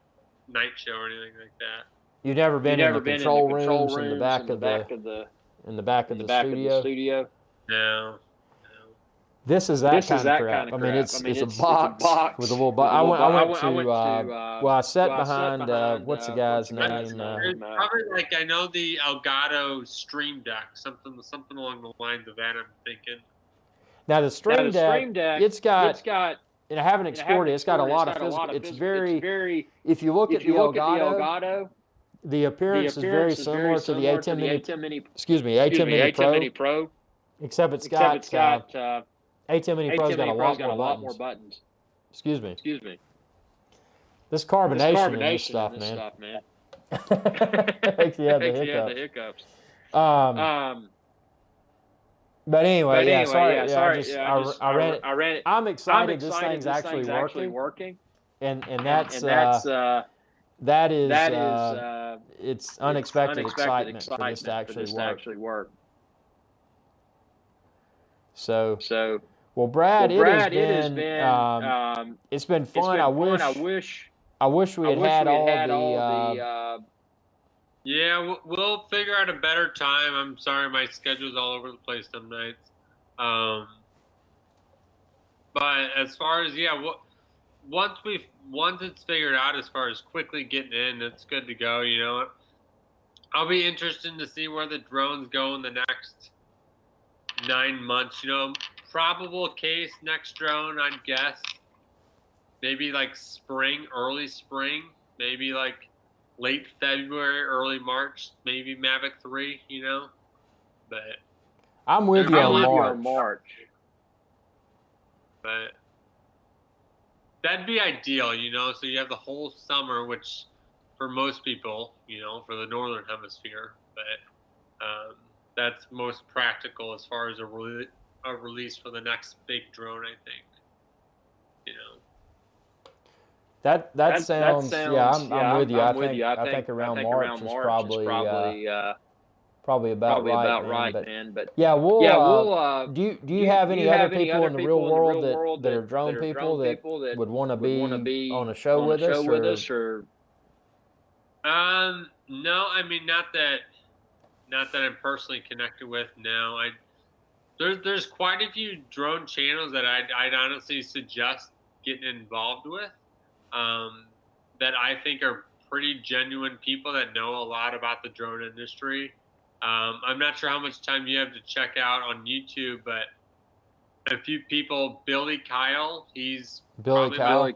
night show or anything like that. You've never been in the control rooms in the back of the studio? No. This is that kind of crap. I mean, it's a box with a little box. I sat behind what's the guy's name? Probably like, I know the Elgato Stream Deck, something along the lines of that. I'm thinking. Now the Stream Deck, it's got, and I haven't explored it. It's got a lot of physical. It's very. If you look at the Elgato, the appearance is very similar to the A10 Mini. Excuse me, A10 Mini Pro. Except it's got A10 Mini Pro's got a lot more buttons. Excuse me. This carbonation in this stuff, man. Makes you have the hiccups. But anyway, sorry. I ran it. I'm excited. This thing's actually working, and that is it's unexpected excitement for this to actually work. So, well, Brad, it has been it's been fun. I wish we had all the. Yeah, we'll figure out a better time. I'm sorry, my schedule's all over the place some nights. But as far as once it's figured out, as far as quickly getting in, it's good to go. I'll be interested to see where the drones go in the next 9 months. Probable case next drone, I'd guess maybe like early spring, maybe like late February, early March, maybe Mavic 3, but I'm with you on March. But that'd be ideal, so you have the whole summer, which for most people, for the Northern Hemisphere, but that's most practical as far as a release for the next big drone, I think. That sounds yeah. I'm with you. I think around March is probably about right, man. But we'll. Do you have any other people in the real world that are drone people that would want to be on a show with us? Or? No, I mean not that I'm personally connected with. No, there's quite a few drone channels that I'd honestly suggest getting involved with. That I think are pretty genuine people that know a lot about the drone industry. I'm not sure how much time you have to check out on YouTube, but a few people, Billy Kyle, Billy Kyle.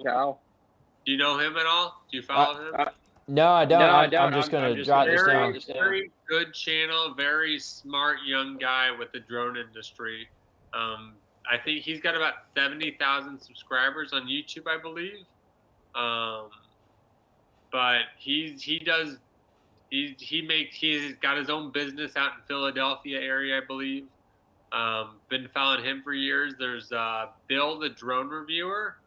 Do you know him at all? Do you follow him? No, I don't. I'm just going to jot this down. Very good channel, very smart young guy with the drone industry. I think he's got about 70,000 subscribers on YouTube, I believe. But he's got his own business out in Philadelphia area, I believe. Been following him for years. There's Bill, the drone reviewer,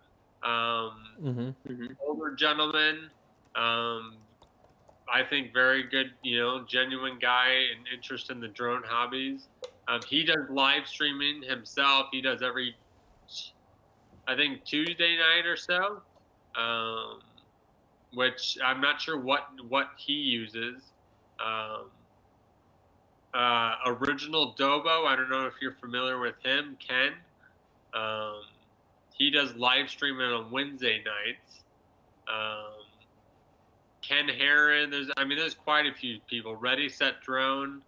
older gentleman. I think very good, genuine guy and interest in the drone hobbies. He does live streaming himself. He does every, I think, Tuesday night or so. Which I'm not sure what he uses. Original Dobo, I don't know if you're familiar with him, Ken. He does live streaming on Wednesday nights. Ken Heron, there's quite a few people. Ready, Set, Drone.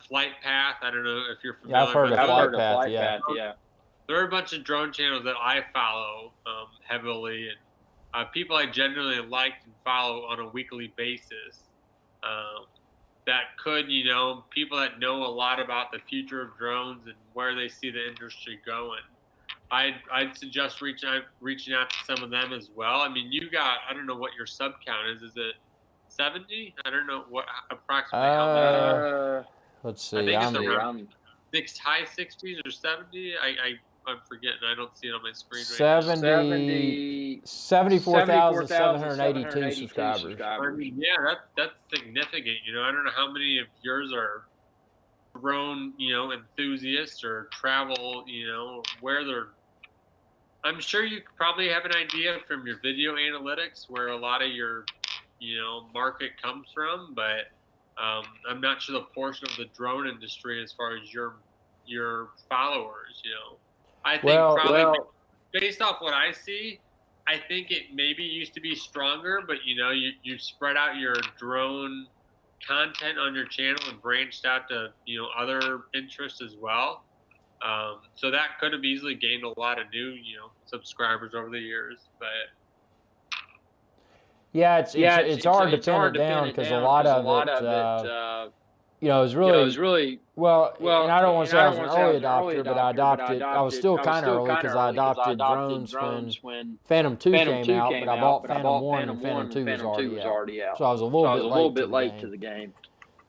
Flight Path, I don't know if you're familiar. Yeah, I've heard of Flight Path, yeah. There are a bunch of drone channels that I follow heavily, and people I genuinely like and follow on a weekly basis. That could, people that know a lot about the future of drones and where they see the industry going. I'd suggest reaching out to some of them as well. I mean, you got, I don't know what your sub count is. Is it 70? I don't know what approximately how many. Let's see. I think it's around high 60s or 70. I'm forgetting. I don't see it on my screen right now. 74,782 subscribers. I mean, yeah, that's significant. You know, I don't know how many of yours are drone, you know, enthusiasts or travel, you know, where they're. I'm sure you probably have an idea from your video analytics where a lot of your, you know, market comes from, but I'm not sure the portion of the drone industry as far as your followers, you know. I think based off what I see, I think it maybe used to be stronger, but you know, you spread out your drone content on your channel and branched out to, you know, other interests as well. So that could have easily gained a lot of new, you know, subscribers over the years, but yeah, it's hard to pin it down because a lot of it, you know, is really well. And I don't want to say I was an early adopter, but I adopted. I was still kind of early because I adopted drones when Phantom 2 came out, but I bought Phantom 1 and Phantom 2 was already out. So I was a little bit late to the game.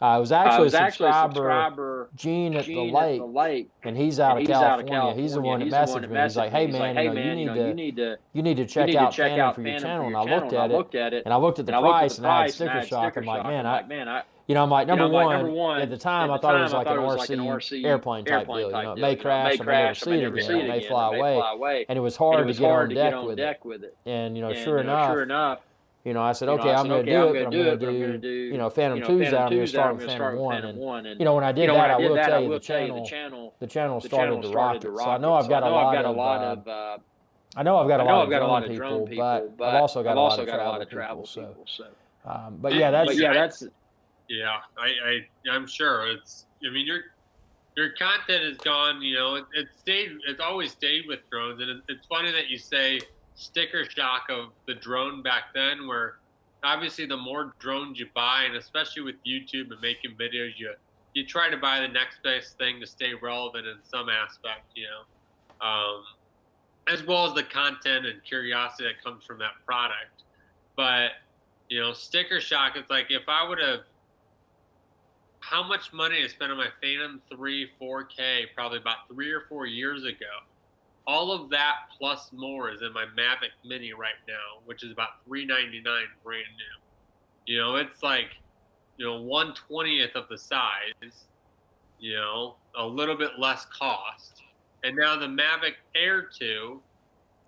I was actually a subscriber, Gene at the lake, and he's out of California. He's the one that messaged me. He's like, "Hey man, you need to check out Phantom for your channel." And I looked at it, and I looked at the price, and I had sticker shock. I'm like, man, you know, I'm like, number one, at the time, I thought it was like an RC airplane type deal. You know, it may crash, I may never see it again, it may fly away, and it was hard to get on deck with it. And you know, sure enough. You know, I said, okay, I'm going to do it, but I'm going to do, you know, Phantom 2's out. I'm going to start with Phantom 1. And, you know, when I did that, I will tell you the channel started to rocket. So I know I've got a lot of drone people, but I've also got a lot of travel people. So, but yeah, that's. Yeah, I'm sure it's. I mean, your content has gone. You know, it's always stayed with drones, and it's funny that you say sticker shock of the drone back then, where obviously the more drones you buy, and especially with YouTube and making videos, you try to buy the next best thing to stay relevant in some aspect, you know, as well as the content and curiosity that comes from that product. But you know, sticker shock, it's like if I would have, how much money I spent on my Phantom 3 4K probably about 3 or 4 years ago. All of that plus more is in my Mavic Mini right now, which is about $399 brand new. You know, it's like, you know, 1/20th of the size, you know, a little bit less cost. And now the Mavic Air 2,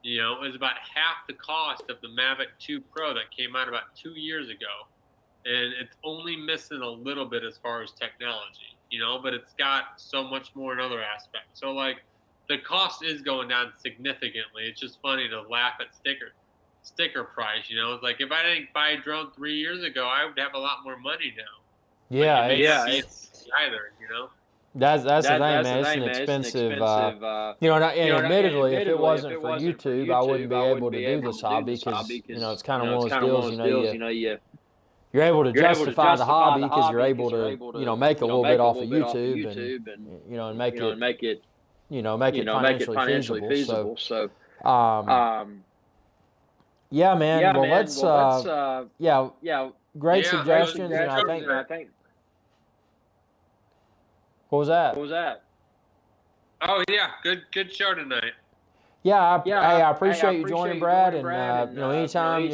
you know, is about half the cost of the Mavic 2 Pro that came out about 2 years ago. And it's only missing a little bit as far as technology, you know, but it's got so much more in other aspects. So like, the cost is going down significantly. It's just funny to laugh at sticker price. You know, it's like if I didn't buy a drone 3 years ago, I would have a lot more money now. Yeah, it's either. You know, that's the thing, man. It's an expensive. You know, and admittedly, if it wasn't for YouTube, I wouldn't be able to do this hobby because you know it's kind of one of those deals. You know, you're able to justify the hobby because you're able to you know make a little bit off of YouTube and you know and make it. You know, make it financially feasible. So, yeah, man. Yeah, well, let's great suggestions. And I think. What was that? Oh yeah, good show tonight. Yeah, I appreciate you joining, Brad. And you know, anytime,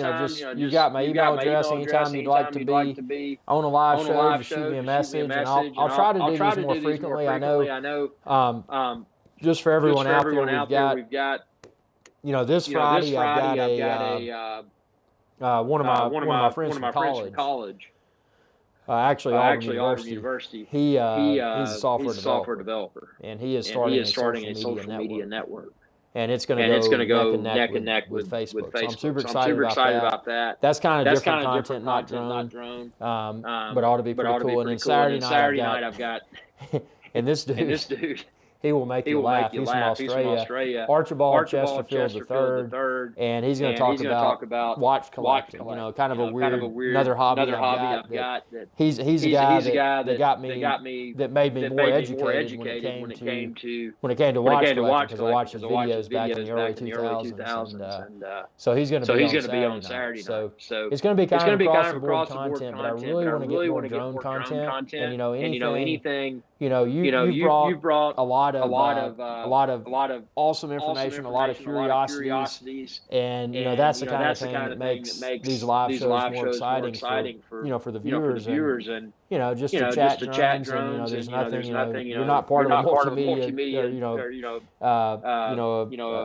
you got my email address. Anytime you'd like to be on a live show, just shoot me a message, and I'll try to do these more frequently. I know. Just for everyone out there, we've got you know, this Friday I've got one of my friends from college. Actually, Auburn University. He's a software developer, and he is starting a social media network. And it's going to go neck and neck with Facebook. So I'm super excited about that. That's kind of different content, not drone. But ought to be pretty cool. And then Saturday night I've got and this dude. He will make you laugh. He's from Australia. Archibald Chesterfield III, and he's going to talk about watch collecting. You know, kind of a weird another hobby I've got. He's a guy that got me that made me more educated when it came to watch collecting, because I watched his videos back in the early 2000s, and so he's going to be on Saturday night. So it's going to be kind of across the board content, but I really want to get more drone content. And you know, anything. You know, you brought a lot of awesome information, a lot of curiosities, and you know that's the kind of thing that makes these live shows more exciting for the viewers, and you know just to chat drones, and you know there's nothing, you're not part of a multimedia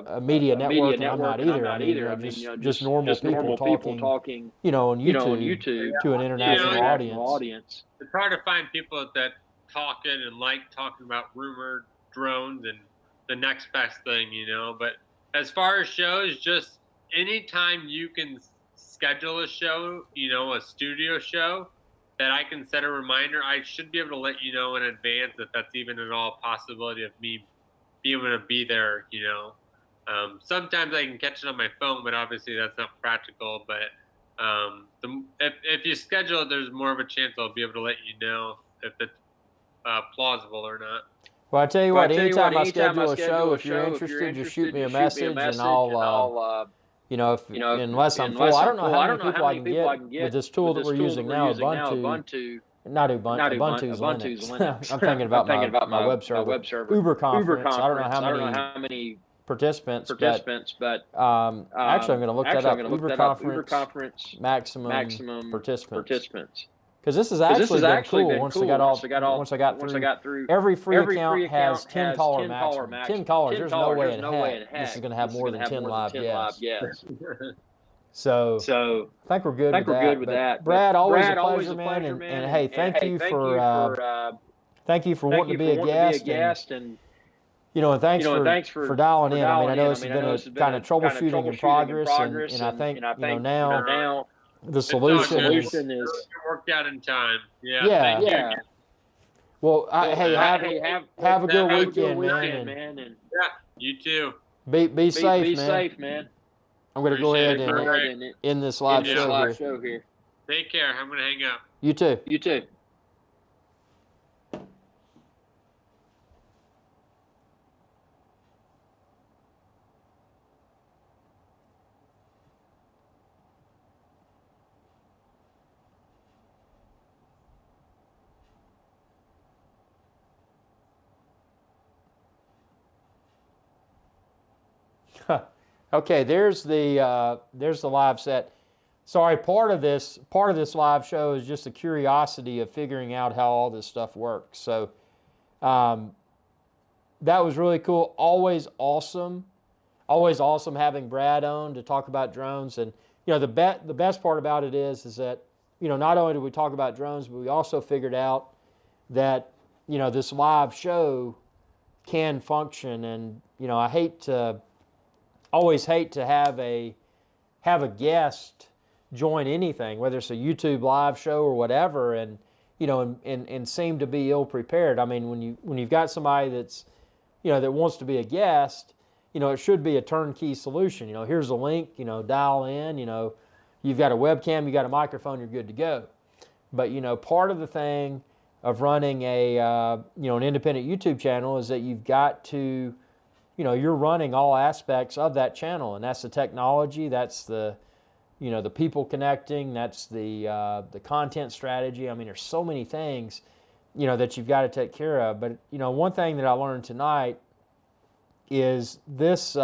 a media network, and I'm not either. I mean, just normal people talking on YouTube to an international audience. It's hard to find people that talking and like talking about rumored drones and the next best thing, but as far as shows, just anytime you can schedule a show, a studio show, that I can set a reminder, I should be able to let you know in advance that that's even at all a possibility of me being able to be there. Sometimes I can catch it on my phone, but obviously that's not practical. But if you schedule it, there's more of a chance I'll be able to let you know if it's plausible or not. Well, I tell you what, anytime I schedule a show, if you're interested, just shoot me a message, and I'll, unless I'm full, I don't know how many people I can get with this tool that we're using now, Ubuntu. Not Ubuntu, Ubuntu's Linux. I'm thinking about my web server. Uber Conference. I don't know how many participants, but actually I'm going to look that up. Uber Conference maximum participants. Because this has actually been cool once I got through. Every free account has 10 caller maximum. 10 callers. There's no way in heck this is going to have more than 10 live guests. So I think we're good with that. Brad, always a pleasure, man. And hey, thank you for wanting to be a guest, and and thanks for dialing in. I mean, I know this has been a kind of troubleshooting in progress, and I think now the solution is worked out in time. Yeah. Well, have a good weekend, man. And you too. Be safe, man. I'm going to go ahead and end this live show here. Take care. I'm going to hang up. You too. Okay, there's the live set. Sorry, part of this live show is just a curiosity of figuring out how all this stuff works. So that was really cool. Always awesome having Brad on to talk about drones. And the best part about it is that not only did we talk about drones, but we also figured out that this live show can function. And I always hate to have a guest join anything, whether it's a YouTube live show or whatever, and seem to be ill prepared. I mean, when you've got somebody that's that wants to be a guest, it should be a turnkey solution. Here's a link, dial in, you've got a webcam, you got a microphone, you're good to go. But part of the thing of running an independent YouTube channel is that you've got to you're running all aspects of that channel, and that's the technology, that's the the people connecting, that's the content strategy. I mean, there's so many things that you've got to take care of. But one thing that I learned tonight is this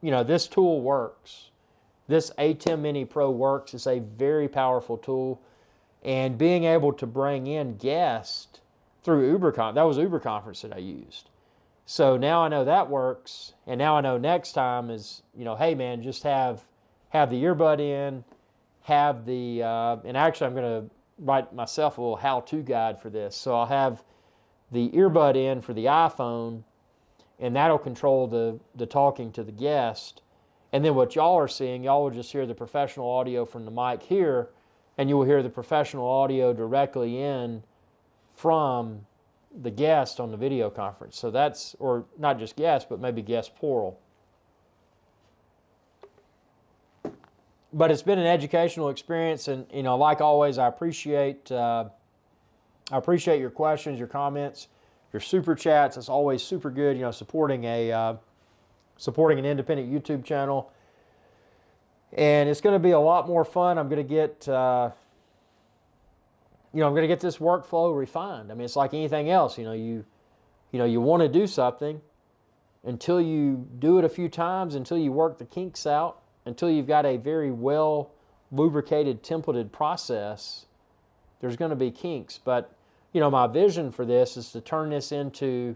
this tool works. This ATEM Mini Pro works. It's a very powerful tool, and being able to bring in guests through that was Uber Conference that I used. So now I know that works, and now I know next time is, hey man, just have the earbud in, have the, and actually I'm going to write myself a little how-to guide for this. So I'll have the earbud in for the iPhone, and that'll control the talking to the guest. And then what y'all are seeing, y'all will just hear the professional audio from the mic here, and you will hear the professional audio directly in from the guest on the video conference. So that's, or not just guest, but maybe guest plural. But it's been an educational experience, and like always, I appreciate your questions, your comments, your super chats. It's always super good, supporting an independent YouTube channel. And it's going to be a lot more fun. I'm going to get I'm going to get this workflow refined. I mean, it's like anything else. You want to do something until you do it a few times, until you work the kinks out, until you've got a very well lubricated, templated process. There's going to be kinks, but my vision for this is to turn this into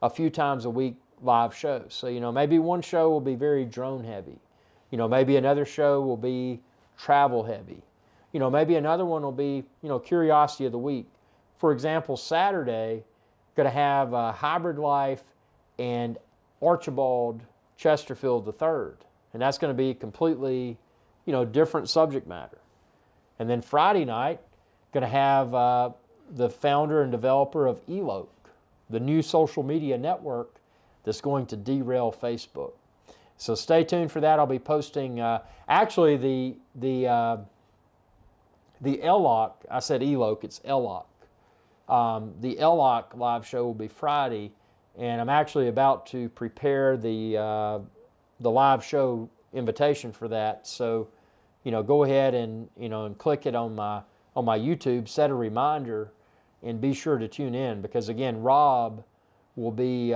a few times a week live shows. So maybe one show will be very drone heavy. Maybe another show will be travel heavy. Maybe another one will be, curiosity of the week. For example, Saturday, going to have Hybrid Life and Archibald Chesterfield III. And that's going to be completely, different subject matter. And then Friday night, going to have the founder and developer of Eloke, the new social media network that's going to derail Facebook. So stay tuned for that. I'll be posting, actually the Eloke, I said Eloke, it's Eloke. The Eloke live show will be Friday, and I'm actually about to prepare the live show invitation for that. So, go ahead and and click it on my YouTube, set a reminder, and be sure to tune in, because again, Rob will be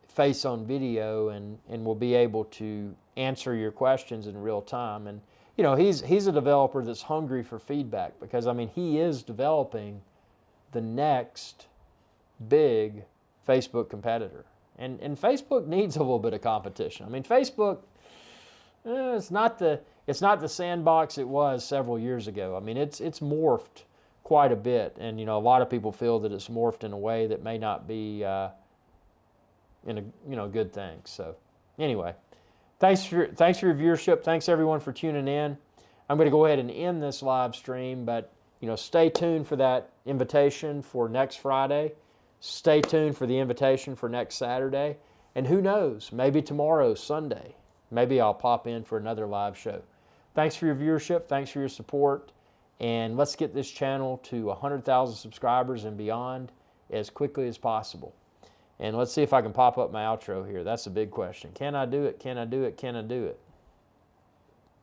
face on video and will be able to answer your questions in real time. And he's a developer that's hungry for feedback, because I mean, he is developing the next big Facebook competitor. And Facebook needs a little bit of competition. I mean, Facebook, it's not the sandbox it was several years ago. I mean, it's morphed quite a bit, and a lot of people feel that it's morphed in a way that may not be in a good thing. So anyway, thanks for your viewership. Thanks everyone for tuning in. I'm going to go ahead and end this live stream, but stay tuned for that invitation for next Friday. Stay tuned for the invitation for next Saturday. And who knows, maybe tomorrow, Sunday, maybe I'll pop in for another live show. Thanks for your viewership. Thanks for your support. And let's get this channel to 100,000 subscribers and beyond as quickly as possible. And let's see if I can pop up my outro here. That's a big question. Can I do it? Can I do it? Can I do it?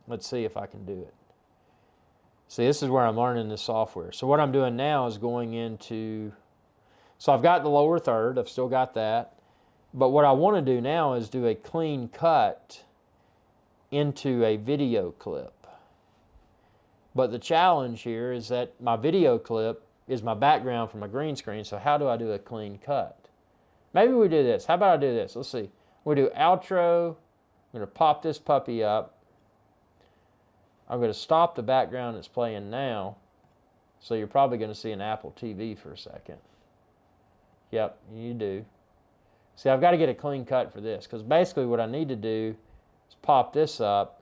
Let's see if I can do it. See, this is where I'm learning this software. So what I'm doing now is going into... So I've got the lower third. I've still got that. But what I want to do now is do a clean cut into a video clip. But the challenge here is that my video clip is my background for my green screen. So how do I do a clean cut? Maybe we do this. How about I do this? Let's see. We do outro. I'm going to pop this puppy up. I'm going to stop the background that's playing now. So you're probably going to see an Apple TV for a second. Yep, you do. See, I've got to get a clean cut for this, because basically what I need to do is pop this up.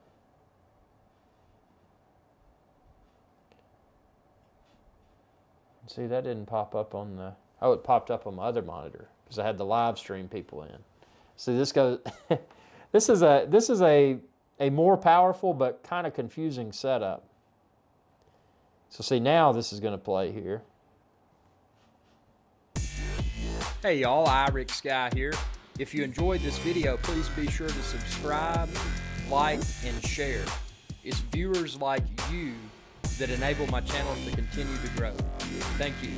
See, that didn't pop up on the... Oh, it popped up on my other monitor, because I had the live stream people in. See, this goes... this is a more powerful but kind of confusing setup. So see, now this is going to play here. Hey y'all, IrixGuy here. If you enjoyed this video, please be sure to subscribe, like, and share. It's viewers like you that enable my channel to continue to grow. Thank you.